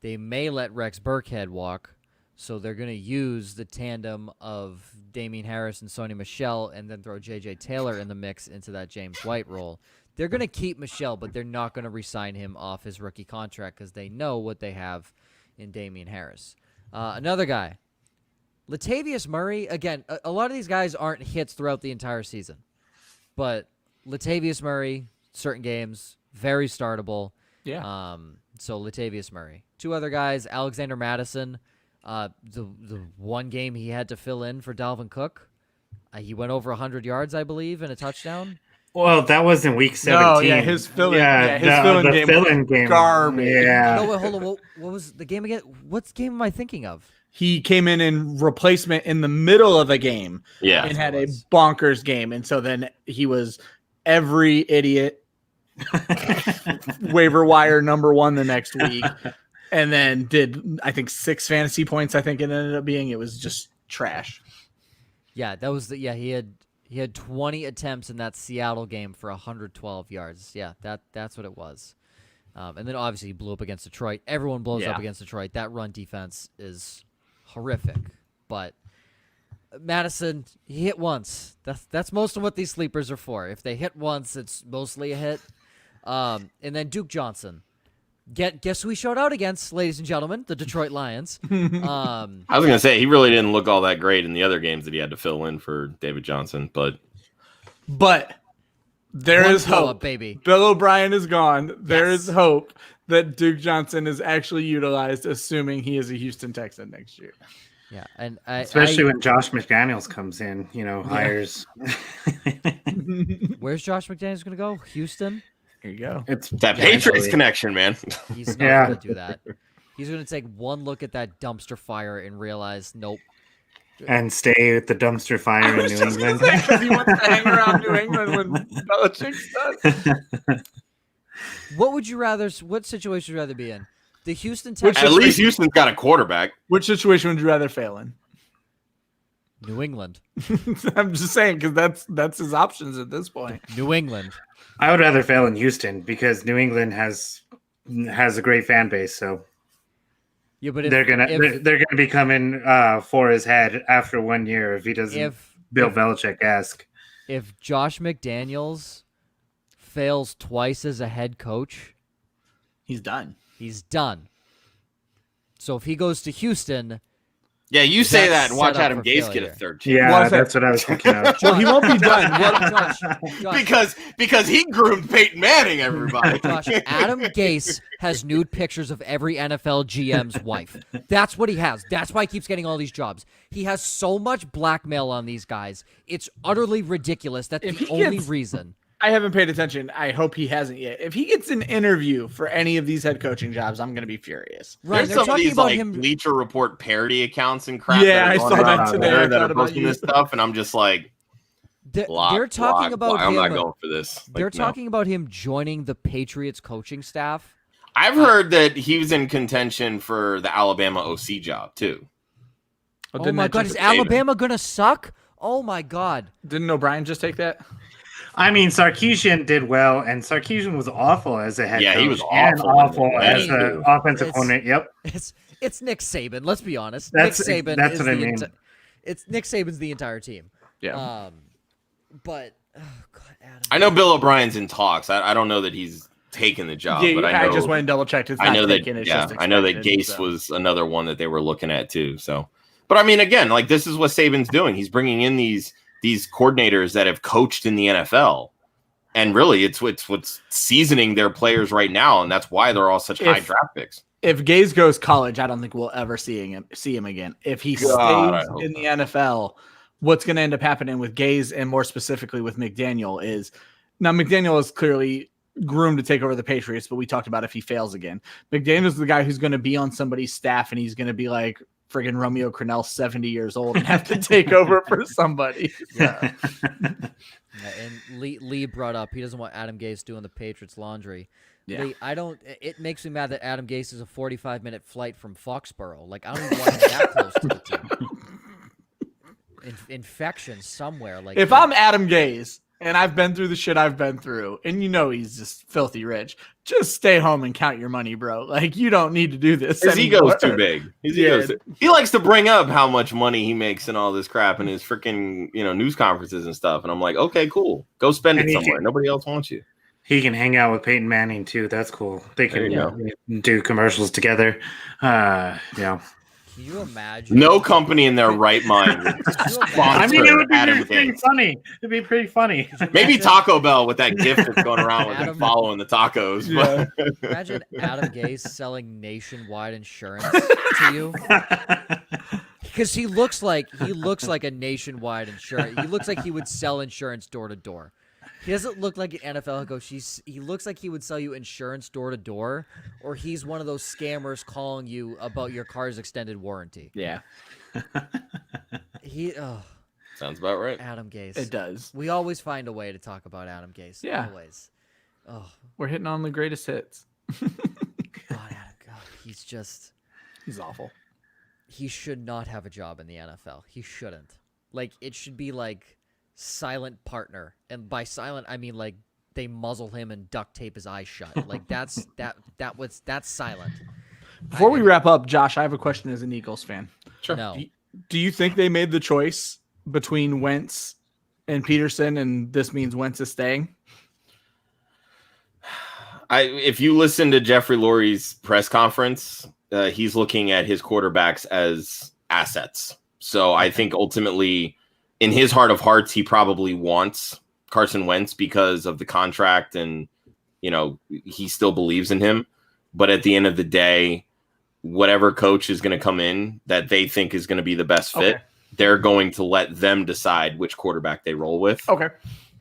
They may let Rex Burkhead walk, so they're gonna use the tandem of Damian Harris and Sony Michel, and then throw J.J. Taylor in the mix into that James White role. They're gonna keep Michel, but they're not gonna re-sign him off his rookie contract because they know what they have in Damian Harris. Another guy, Latavius Murray. Again, a lot of these guys aren't hits throughout the entire season, but Latavius Murray, certain games, very startable. Yeah. So Latavius Murray. 2 other guys, Alexander Madison. The one game he had to fill in for Dalvin Cook, he went over 100 yards, I believe, and a touchdown. Well, that was in week 17. No, yeah, his fill-in, his the fill-in game, fill-in game. garbage. Yeah. No, wait, hold on. What was the game again? What game am I thinking of? He came in replacement in the middle of a game Yeah. and had a bonkers game. And so then he was every idiot waiver wire number 1 the next week. And then did, I think, 6 fantasy points, I think it ended up being. It was just trash. Yeah, that was he had 20 attempts in that Seattle game for 112 yards. Yeah, that's what it was. And then obviously he blew up against Detroit. Everyone blows up against Detroit. That run defense is horrific. But Madison, he hit once. That's most of what these sleepers are for. If they hit once, it's mostly a hit. And then Duke Johnson. Guess who he showed out against, ladies and gentlemen? The Detroit Lions. I was going to say he really didn't look all that great in the other games that he had to fill in for David Johnson, but there One is blow hope. up, baby. Bill O'Brien is gone. There Yes. is hope that Duke Johnson is actually utilized, assuming he is a Houston Texan next year. Yeah, and Especially when Josh McDaniels comes in, hires. where's Josh McDaniels going to go? Houston? Here you go. It's that eventually. Patriots connection, man. He's not Yeah. going to do that. He's going to take one look at that dumpster fire and realize, nope. And stay with the dumpster fire in New England. Because he wants to hang around New England when Belichick's done. What situation would you rather be in? The Houston Texans? At least Houston's got a quarterback. Which situation would you rather fail in? New England. I'm just saying because that's his options at this point. New England. I would rather fail in Houston because New England has a great fan base, so Yeah, but they're gonna be coming for his head after 1 year if he doesn't Bill Belichick-esque. If Josh McDaniels fails twice as a head coach, he's done. He's done. So if he goes to Houston, yeah, you say that and watch set up Adam for Gase failure. get a third chance. Yeah, that's what I was thinking of. Well, he won't be done. Josh, because he groomed Peyton Manning, everybody. Josh, Adam Gase has nude pictures of every NFL GM's wife. That's what he has. That's why he keeps getting all these jobs. He has so much blackmail on these guys. It's utterly ridiculous. That's the only reason. I haven't paid attention. I hope he hasn't yet. If he gets an interview for any of these head coaching jobs, I'm going to be furious. Right, There's some of these like Bleacher Report parody accounts and crap. Yeah, I saw that today. That are posting this stuff, and I'm just like, they're talking about him. I'm not going for this. They're talking about him joining the Patriots coaching staff. I've heard that he was in contention for the Alabama OC job too. Oh my God, is Alabama gonna suck? Oh my God! Didn't O'Brien just take that? I mean, Sarkisian did well, and Sarkisian was awful as a head coach. Yeah, he was awful as an offensive coordinator. Yep. It's Nick Saban. Let's be honest. That's Nick Saban. What I mean. It's Nick Saban's the entire team. Yeah. But oh God, Adam. I know Bill O'Brien's in talks. I don't know that he's taken the job, Yeah, but I just went and double checked. I know that Gase was another one that they were looking at too. So, but I mean, again, like this is what Saban's doing. He's bringing in these coordinators that have coached in the NFL, and really, it's what's seasoning their players right now, and that's why they're all such high draft picks. If Gase goes college, I don't think we'll ever see him again. If he stays in the NFL, what's going to end up happening with Gase and more specifically with McDaniel is now McDaniel is clearly groomed to take over the Patriots, but we talked about if he fails again. McDaniel's the guy who's going to be on somebody's staff and he's going to be like friggin' Romeo Crennel, 70 years old, and have to take over for somebody. Yeah. And Lee brought up he doesn't want Adam Gase doing the Patriots laundry. Yeah. Lee, it makes me mad that Adam Gase is a 45-minute flight from Foxborough. Like, I don't even want him that close to the team. Infection somewhere. Like, if I'm Adam Gase and I've been through the shit I've been through, and you know he's just filthy rich, just stay home and count your money, bro. Like, you don't need to do this. His ego's too big. He likes to bring up how much money he makes and all this crap in his freaking news conferences and stuff. And I'm like, okay, cool. Go spend it somewhere. Nobody else wants you. He can hang out with Peyton Manning too. That's cool. They can do commercials together. Can you imagine? No company in their right mind would sponsor it would be Adam pretty funny. It'd be pretty funny. Maybe Taco Bell with that gift that's going around with him following the tacos. Yeah. Imagine Adam Gase selling nationwide insurance to you. Because he looks like a nationwide insurance. He looks like he would sell insurance door to door. He doesn't look like an NFL coach. He looks like he would sell you insurance door to door, or he's one of those scammers calling you about your car's extended warranty. Yeah. Sounds about right. Adam Gase. It does. We always find a way to talk about Adam Gase. Yeah. Always. Oh. We're hitting on the greatest hits. God, he's awful. He should not have a job in the NFL. He shouldn't. Like, it should be like silent partner, and by silent I mean like they muzzle him and duct tape his eyes shut. Like that's silent. Before we wrap up, Josh, I have a question as an Eagles fan. Sure. No. Do you think they made the choice between Wentz and Peterson, and this means Wentz is staying? If you listen to Jeffrey Lurie's press conference, he's looking at his quarterbacks as assets. So I think ultimately, in his heart of hearts, he probably wants Carson Wentz because of the contract and, he still believes in him. But at the end of the day, whatever coach is going to come in that they think is going to be the best fit, they're going to let them decide which quarterback they roll with. Okay.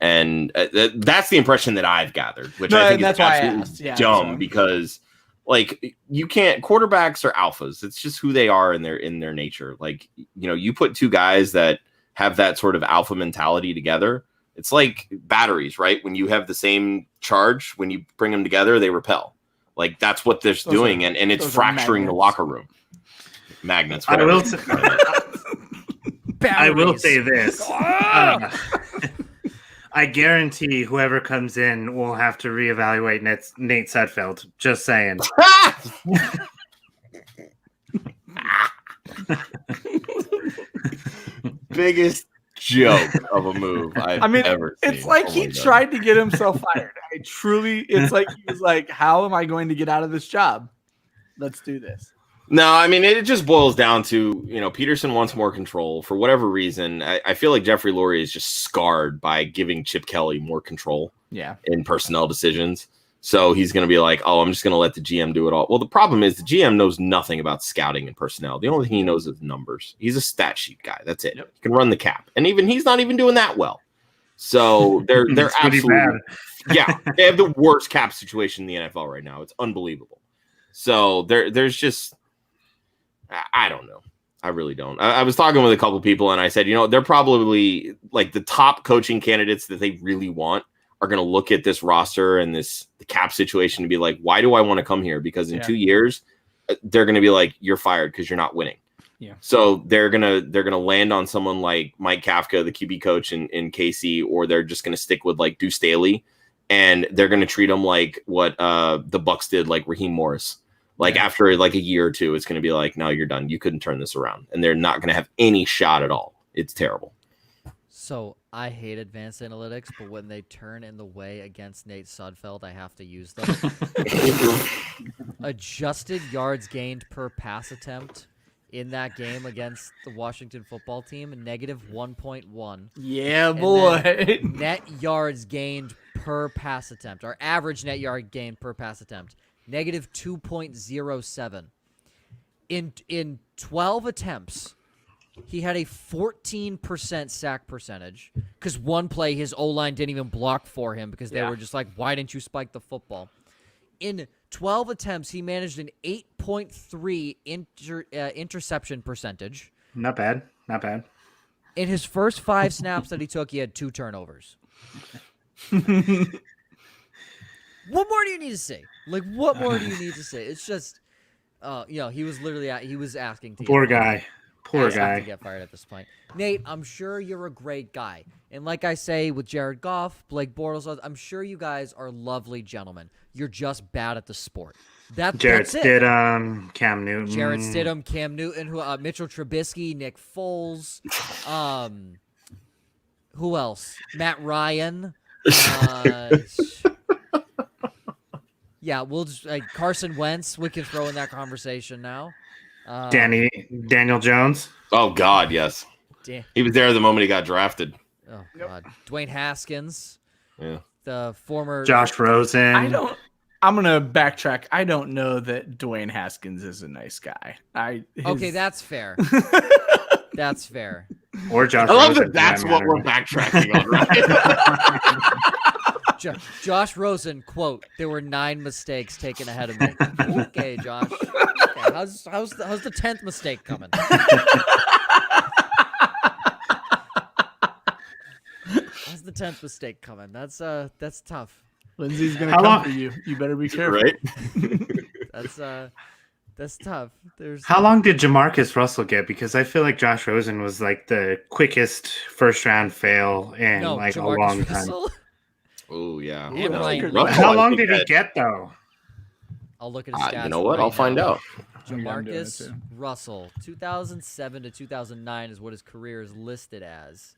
And that's the impression that I've gathered, which I think is absolutely dumb because, like, you can't. Quarterbacks are alphas. It's just who they are in their nature. Like, you put two guys that have that sort of alpha mentality together. It's like batteries, right? When you have the same charge, when you bring them together, they repel. Like, that's what they're doing, and it's fracturing the locker room. Magnets. I will say this. I guarantee whoever comes in will have to reevaluate Nate Sudfeld. Just saying. Biggest joke of a move I've ever seen. It's like Oh he my God. tried to get himself fired. It's like he was like, how am I going to get out of this job? Let's do this. No, I mean, it just boils down to, Peterson wants more control. For whatever reason, I feel like Jeffrey Lurie is just scarred by giving Chip Kelly more control in personnel decisions. So he's going to be like, oh, I'm just going to let the GM do it all. Well, the problem is the GM knows nothing about scouting and personnel. The only thing he knows is numbers. He's a stat sheet guy. That's it. He can run the cap. And even he's not even doing that well. So they're absolutely bad. They have the worst cap situation in the NFL right now. It's unbelievable. So there's just, I don't know. I really don't. I was talking with a couple people and I said, they're probably like the top coaching candidates that they really want are going to look at this roster and the cap situation and be like, why do I want to come here? Because in 2 years, they're going to be like, you're fired because you're not winning. Yeah. So they're gonna land on someone like Mike Kafka, the QB coach in KC, or they're just gonna stick with like Deuce Staley, and they're gonna treat him like what the Bucks did, like Raheem Morris. Like after like a year or two, it's gonna be like, no, you're done. You couldn't turn this around, and they're not gonna have any shot at all. It's terrible. So I hate advanced analytics, but when they turn in the way against Nate Sudfeld, I have to use them. Adjusted yards gained per pass attempt in that game against the Washington football team, -1.1. Yeah, boy. Net yards gained per pass attempt, our average net yard gain per pass attempt, -2.07. In 12 attempts, he had a 14% sack percentage because one play his O-line didn't even block for him because they were just like, why didn't you spike the football? In 12 attempts, he managed an 8.3 interception percentage. Not bad. Not bad. In his first 5 snaps that he took, he had 2 turnovers. What more do you need to say? Like, what more do you need to say? It's just, he was literally he was asking to Poor guy. Poor guy. To get fired at this point. Nate, I'm sure you're a great guy. And like I say with Jared Goff, Blake Bortles, I'm sure you guys are lovely gentlemen. You're just bad at the sport. That's it. Stidham, Cam Newton. Jared Stidham, Cam Newton, Mitchell Trubisky, Nick Foles. Who else? Matt Ryan. Yeah, we'll just Carson Wentz. We can throw in that conversation now. Daniel Jones. Oh God, yes. He was there the moment he got drafted. Oh God, Dwayne Haskins. Yeah. The former Josh Rosen. I'm gonna backtrack. I don't know that Dwayne Haskins is a nice guy. Okay, that's fair. That's fair. Or Josh. I love Rosen, that. That's what we're backtracking on, right? Josh Rosen, quote, there were 9 mistakes taken ahead of me. Okay, Josh. Okay, how's the 10th mistake coming? How's the 10th mistake coming? That's tough. Lindsay's gonna come for you. You better be careful. Right? That's tough. How long did Jamarcus Russell get? Because I feel like Josh Rosen was like the quickest first round fail in a long time. Oh yeah. How long did he get though? I'll look at his stats. You know what? I'll find out. Jamarcus Russell, 2007 to 2009 is what his career is listed as.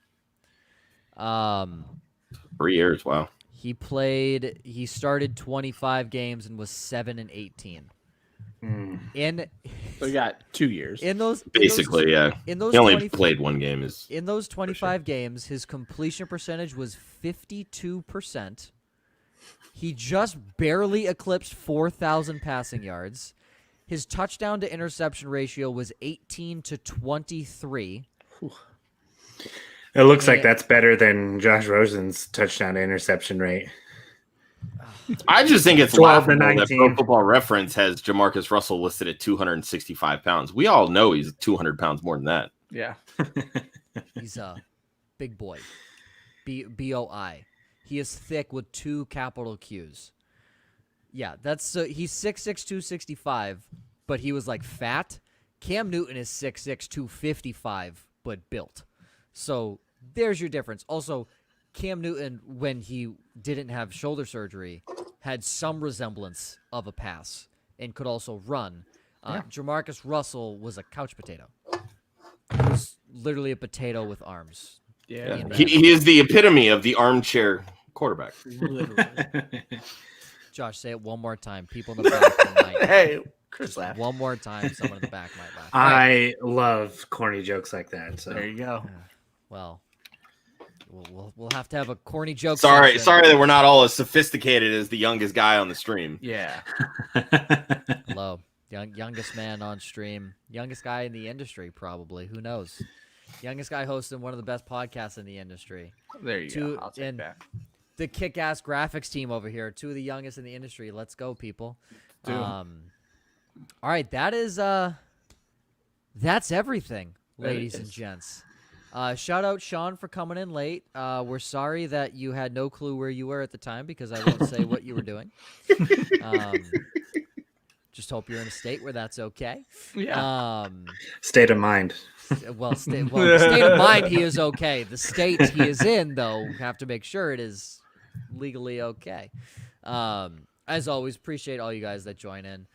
3 years. Wow. He started 25 games and was 7-18. So he got 2 years. In those basically, yeah. In those he only played one game. In those 25 games, his completion percentage was 52%. He just barely eclipsed 4,000 passing yards. His touchdown to interception ratio was 18 to 23. It looks like that's better than Josh Rosen's touchdown to interception rate. I just think it's 12 to laughable 19. that Pro Football Reference has Jamarcus Russell listed at 265 pounds. We all know he's 200 pounds more than that. Yeah. He's a big boy. B-O-I. He is thick with 2 capital Qs. Yeah, he's 6'6", 265, but he was like fat. Cam Newton is 6'6", 255, but built. So there's your difference. Also, Cam Newton, when he didn't have shoulder surgery, had some resemblance of a pass and could also run. Jamarcus Russell was a couch potato. He was literally a potato with arms. Yeah. He is the epitome of the armchair quarterback. Literally. Josh, say it one more time. People in the back might. Hey, Chris Just laughed. one more time. Someone in the back might laugh. All right. I love corny jokes like that. So There you go. Well, we'll have to have a corny joke. Sorry section. that we're not all as sophisticated as the youngest guy on the stream. Yeah. Hello, youngest man on stream, youngest guy in the industry, probably. Who knows? Youngest guy hosting one of the best podcasts in the industry. There you go. I'll take and that. the kick-ass graphics team over here, 2 of the youngest in the industry. Let's go, people. All right, that's everything, ladies and gents. Shout out Sean for coming in late. We're sorry that you had no clue where you were at the time because I won't say what you were doing. Just hope you're in a state where that's okay. Yeah. state of mind. The state of mind, he is okay. The state he is in, though, have to make sure it is legally okay. As always, appreciate all you guys that join in.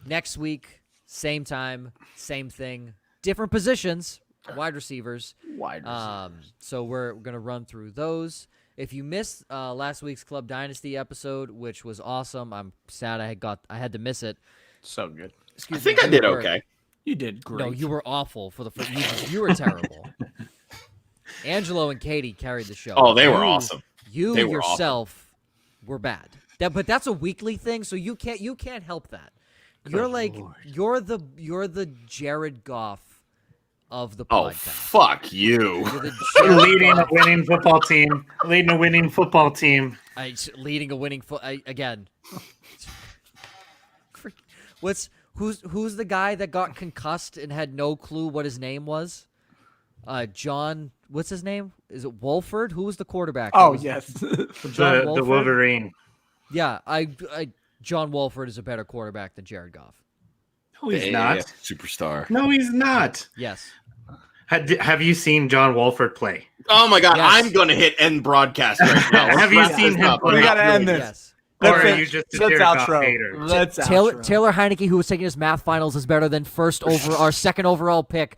Next week, same time, same thing, different positions, wide receivers. So we're going to run through those. If you missed last week's Club Dynasty episode, which was awesome, I'm sad I had to miss it. So good. I think I did okay. You did great. No, you were awful for the first. You were terrible. Angelo and Katie carried the show. Oh, they were awesome. You They were yourself were bad. But that's a weekly thing, so you can't help that. You're you're the Jared Goff of the Oh, podcast. fuck you. You're the Jared Leading a Goff. winning football team. Leading a winning football team. Leading a winning again. Who's the guy that got concussed and had no clue what his name was? John, what's his name? Is it Wolford? Who was the quarterback? Yes. John The Wolford? Wolverine. Yeah, John Wolford is a better quarterback than Jared Goff. No, he's not. Superstar. No, he's not. Yes. Have you seen John Wolford play? Oh my god, Yes. I'm gonna hit end broadcast right now. Have you Wrap seen this him up. play? We gotta end this. Yes. Or Let's are end- you just a let's Jared Goff outro. hater? Let's Taylor outro. Heineke, who was taking his math finals, is better than our second overall pick,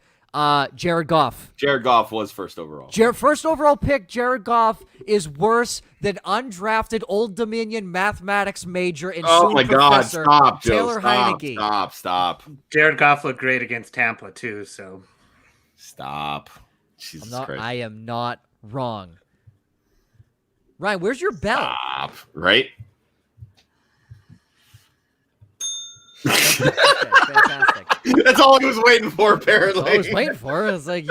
Jared Goff. Jared Goff was first overall. First overall pick, Jared Goff, is worse than undrafted Old Dominion mathematics major and Oh soon my god, professor stop, Joe. Taylor Stop, Heineke. stop. Jared Goff looked great against Tampa too. So Stop. Jesus Christ. I am not wrong. Ryan, where's your bell? Stop. Right? Okay, fantastic. That's all I was waiting for, apparently. I was waiting for it. I was like,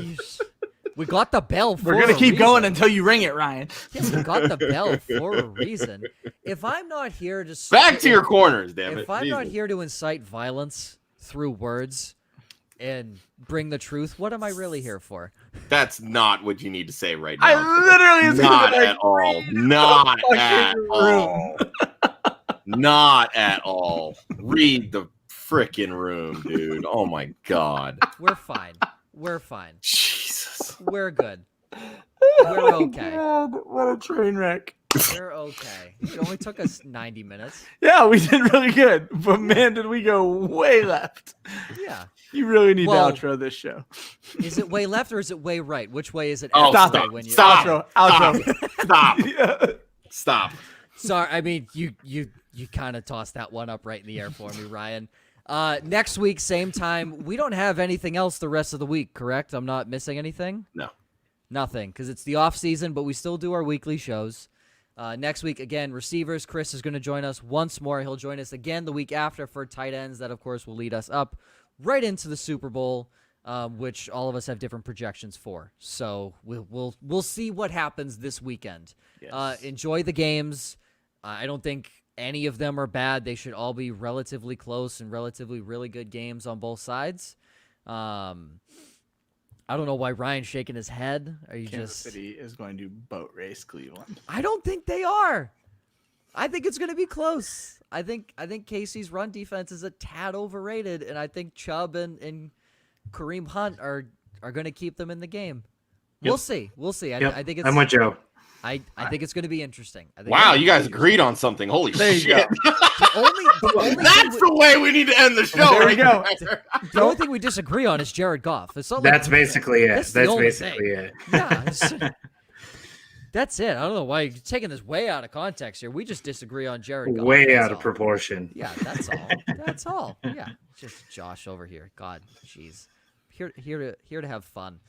we got the bell for We're gonna a keep going reason. until you ring it, Ryan. Yeah, we got the bell for a reason. If I'm not here to Back to your corners, damn it. If I'm not Jesus. here to incite violence through words and bring the truth, what am I really here for? That's not what you need to say right now. I literally was Not gonna at all. Not fucking at all. Not at all. Read the frickin' room, dude. Oh my god. We're fine. We're fine. Jesus. We're good. We're okay. God, what a train wreck. We're okay. It only took us 90 minutes. Yeah, we did really good, but man, did we go way left. Yeah. You really need Well- to outro this show. Is it way left or is it way right? Which way is it? Oh, after stop. when you Stop. Outro. Stop. Yeah. Stop. Sorry, I mean you kind of tossed that one up right in the air for me, Ryan. Next week, same time. We don't have anything else the rest of the week, correct? I'm not missing anything? No. Nothing, because it's the off season, but we still do our weekly shows. Next week, again, receivers. Chris is going to join us once more. He'll join us again the week after for tight ends. That, of course, will lead us up right into the Super Bowl, which all of us have different projections for. So we'll see what happens this weekend. Yes. Enjoy the games. I don't think any of them are bad. They should all be relatively close and relatively really good games on both sides. I don't know why Ryan's shaking his head. Are you Kansas just? City is going to boat race Cleveland. I don't think they are. I think it's going to be close. I think Casey's run defense is a tad overrated, and I think Chubb and Kareem Hunt are going to keep them in the game. Yep. We'll see. We'll see. Yep. I think it's. I'm with Joe. I think it's going to be interesting. Wow, you guys agreed on something. Holy There you shit. go. The only That's the way we need to end the show. There right we go. there. The only thing we disagree on is Jared Goff. It's not like That's basically it. That's the That's only basically thing. it. Yeah. That's it. I don't know why you're taking this way out of context here. We just disagree on Jared Goff. Way That's out of all. proportion. Yeah, that's all. That's all. Yeah, just Josh over here. God, jeez. Here to have fun.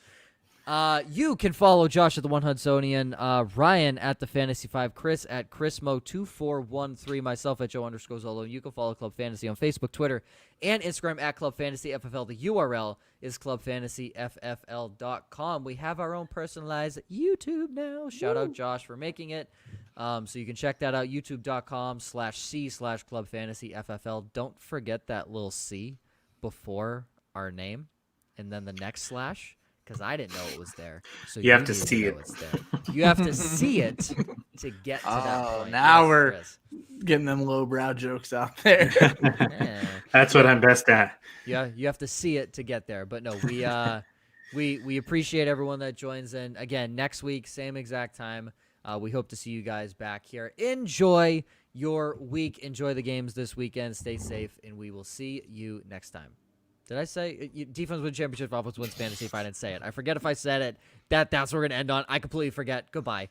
You can follow Josh at the One Hudsonian, Ryan at the Fantasy 5, Chris at ChrisMo2413, myself at Joe_Zolo. You can follow Club Fantasy on Facebook, Twitter, and Instagram at Club Fantasy FFL. The URL is clubfantasyffl.com. We have our own personalized YouTube now. Shout out Josh for making it. So you can check that out, youtube.com/c/clubfantasyffl. Don't forget that little C before our name and then the next slash. Because I didn't know it was there. So You have to need see know it. It's there. You have to see it to get to that point. Now Yes, we're Chris. getting them lowbrow jokes out there. Yeah. That's what I'm best at. Yeah, you have to see it to get there. But no, we appreciate everyone that joins in. Again, next week, same exact time. We hope to see you guys back here. Enjoy your week. Enjoy the games this weekend. Stay safe, and we will see you next time. Did I say defense wins championship, offense wins fantasy? If I didn't say it, I forget if I said it. That's what we're gonna end on. I completely forget. Goodbye.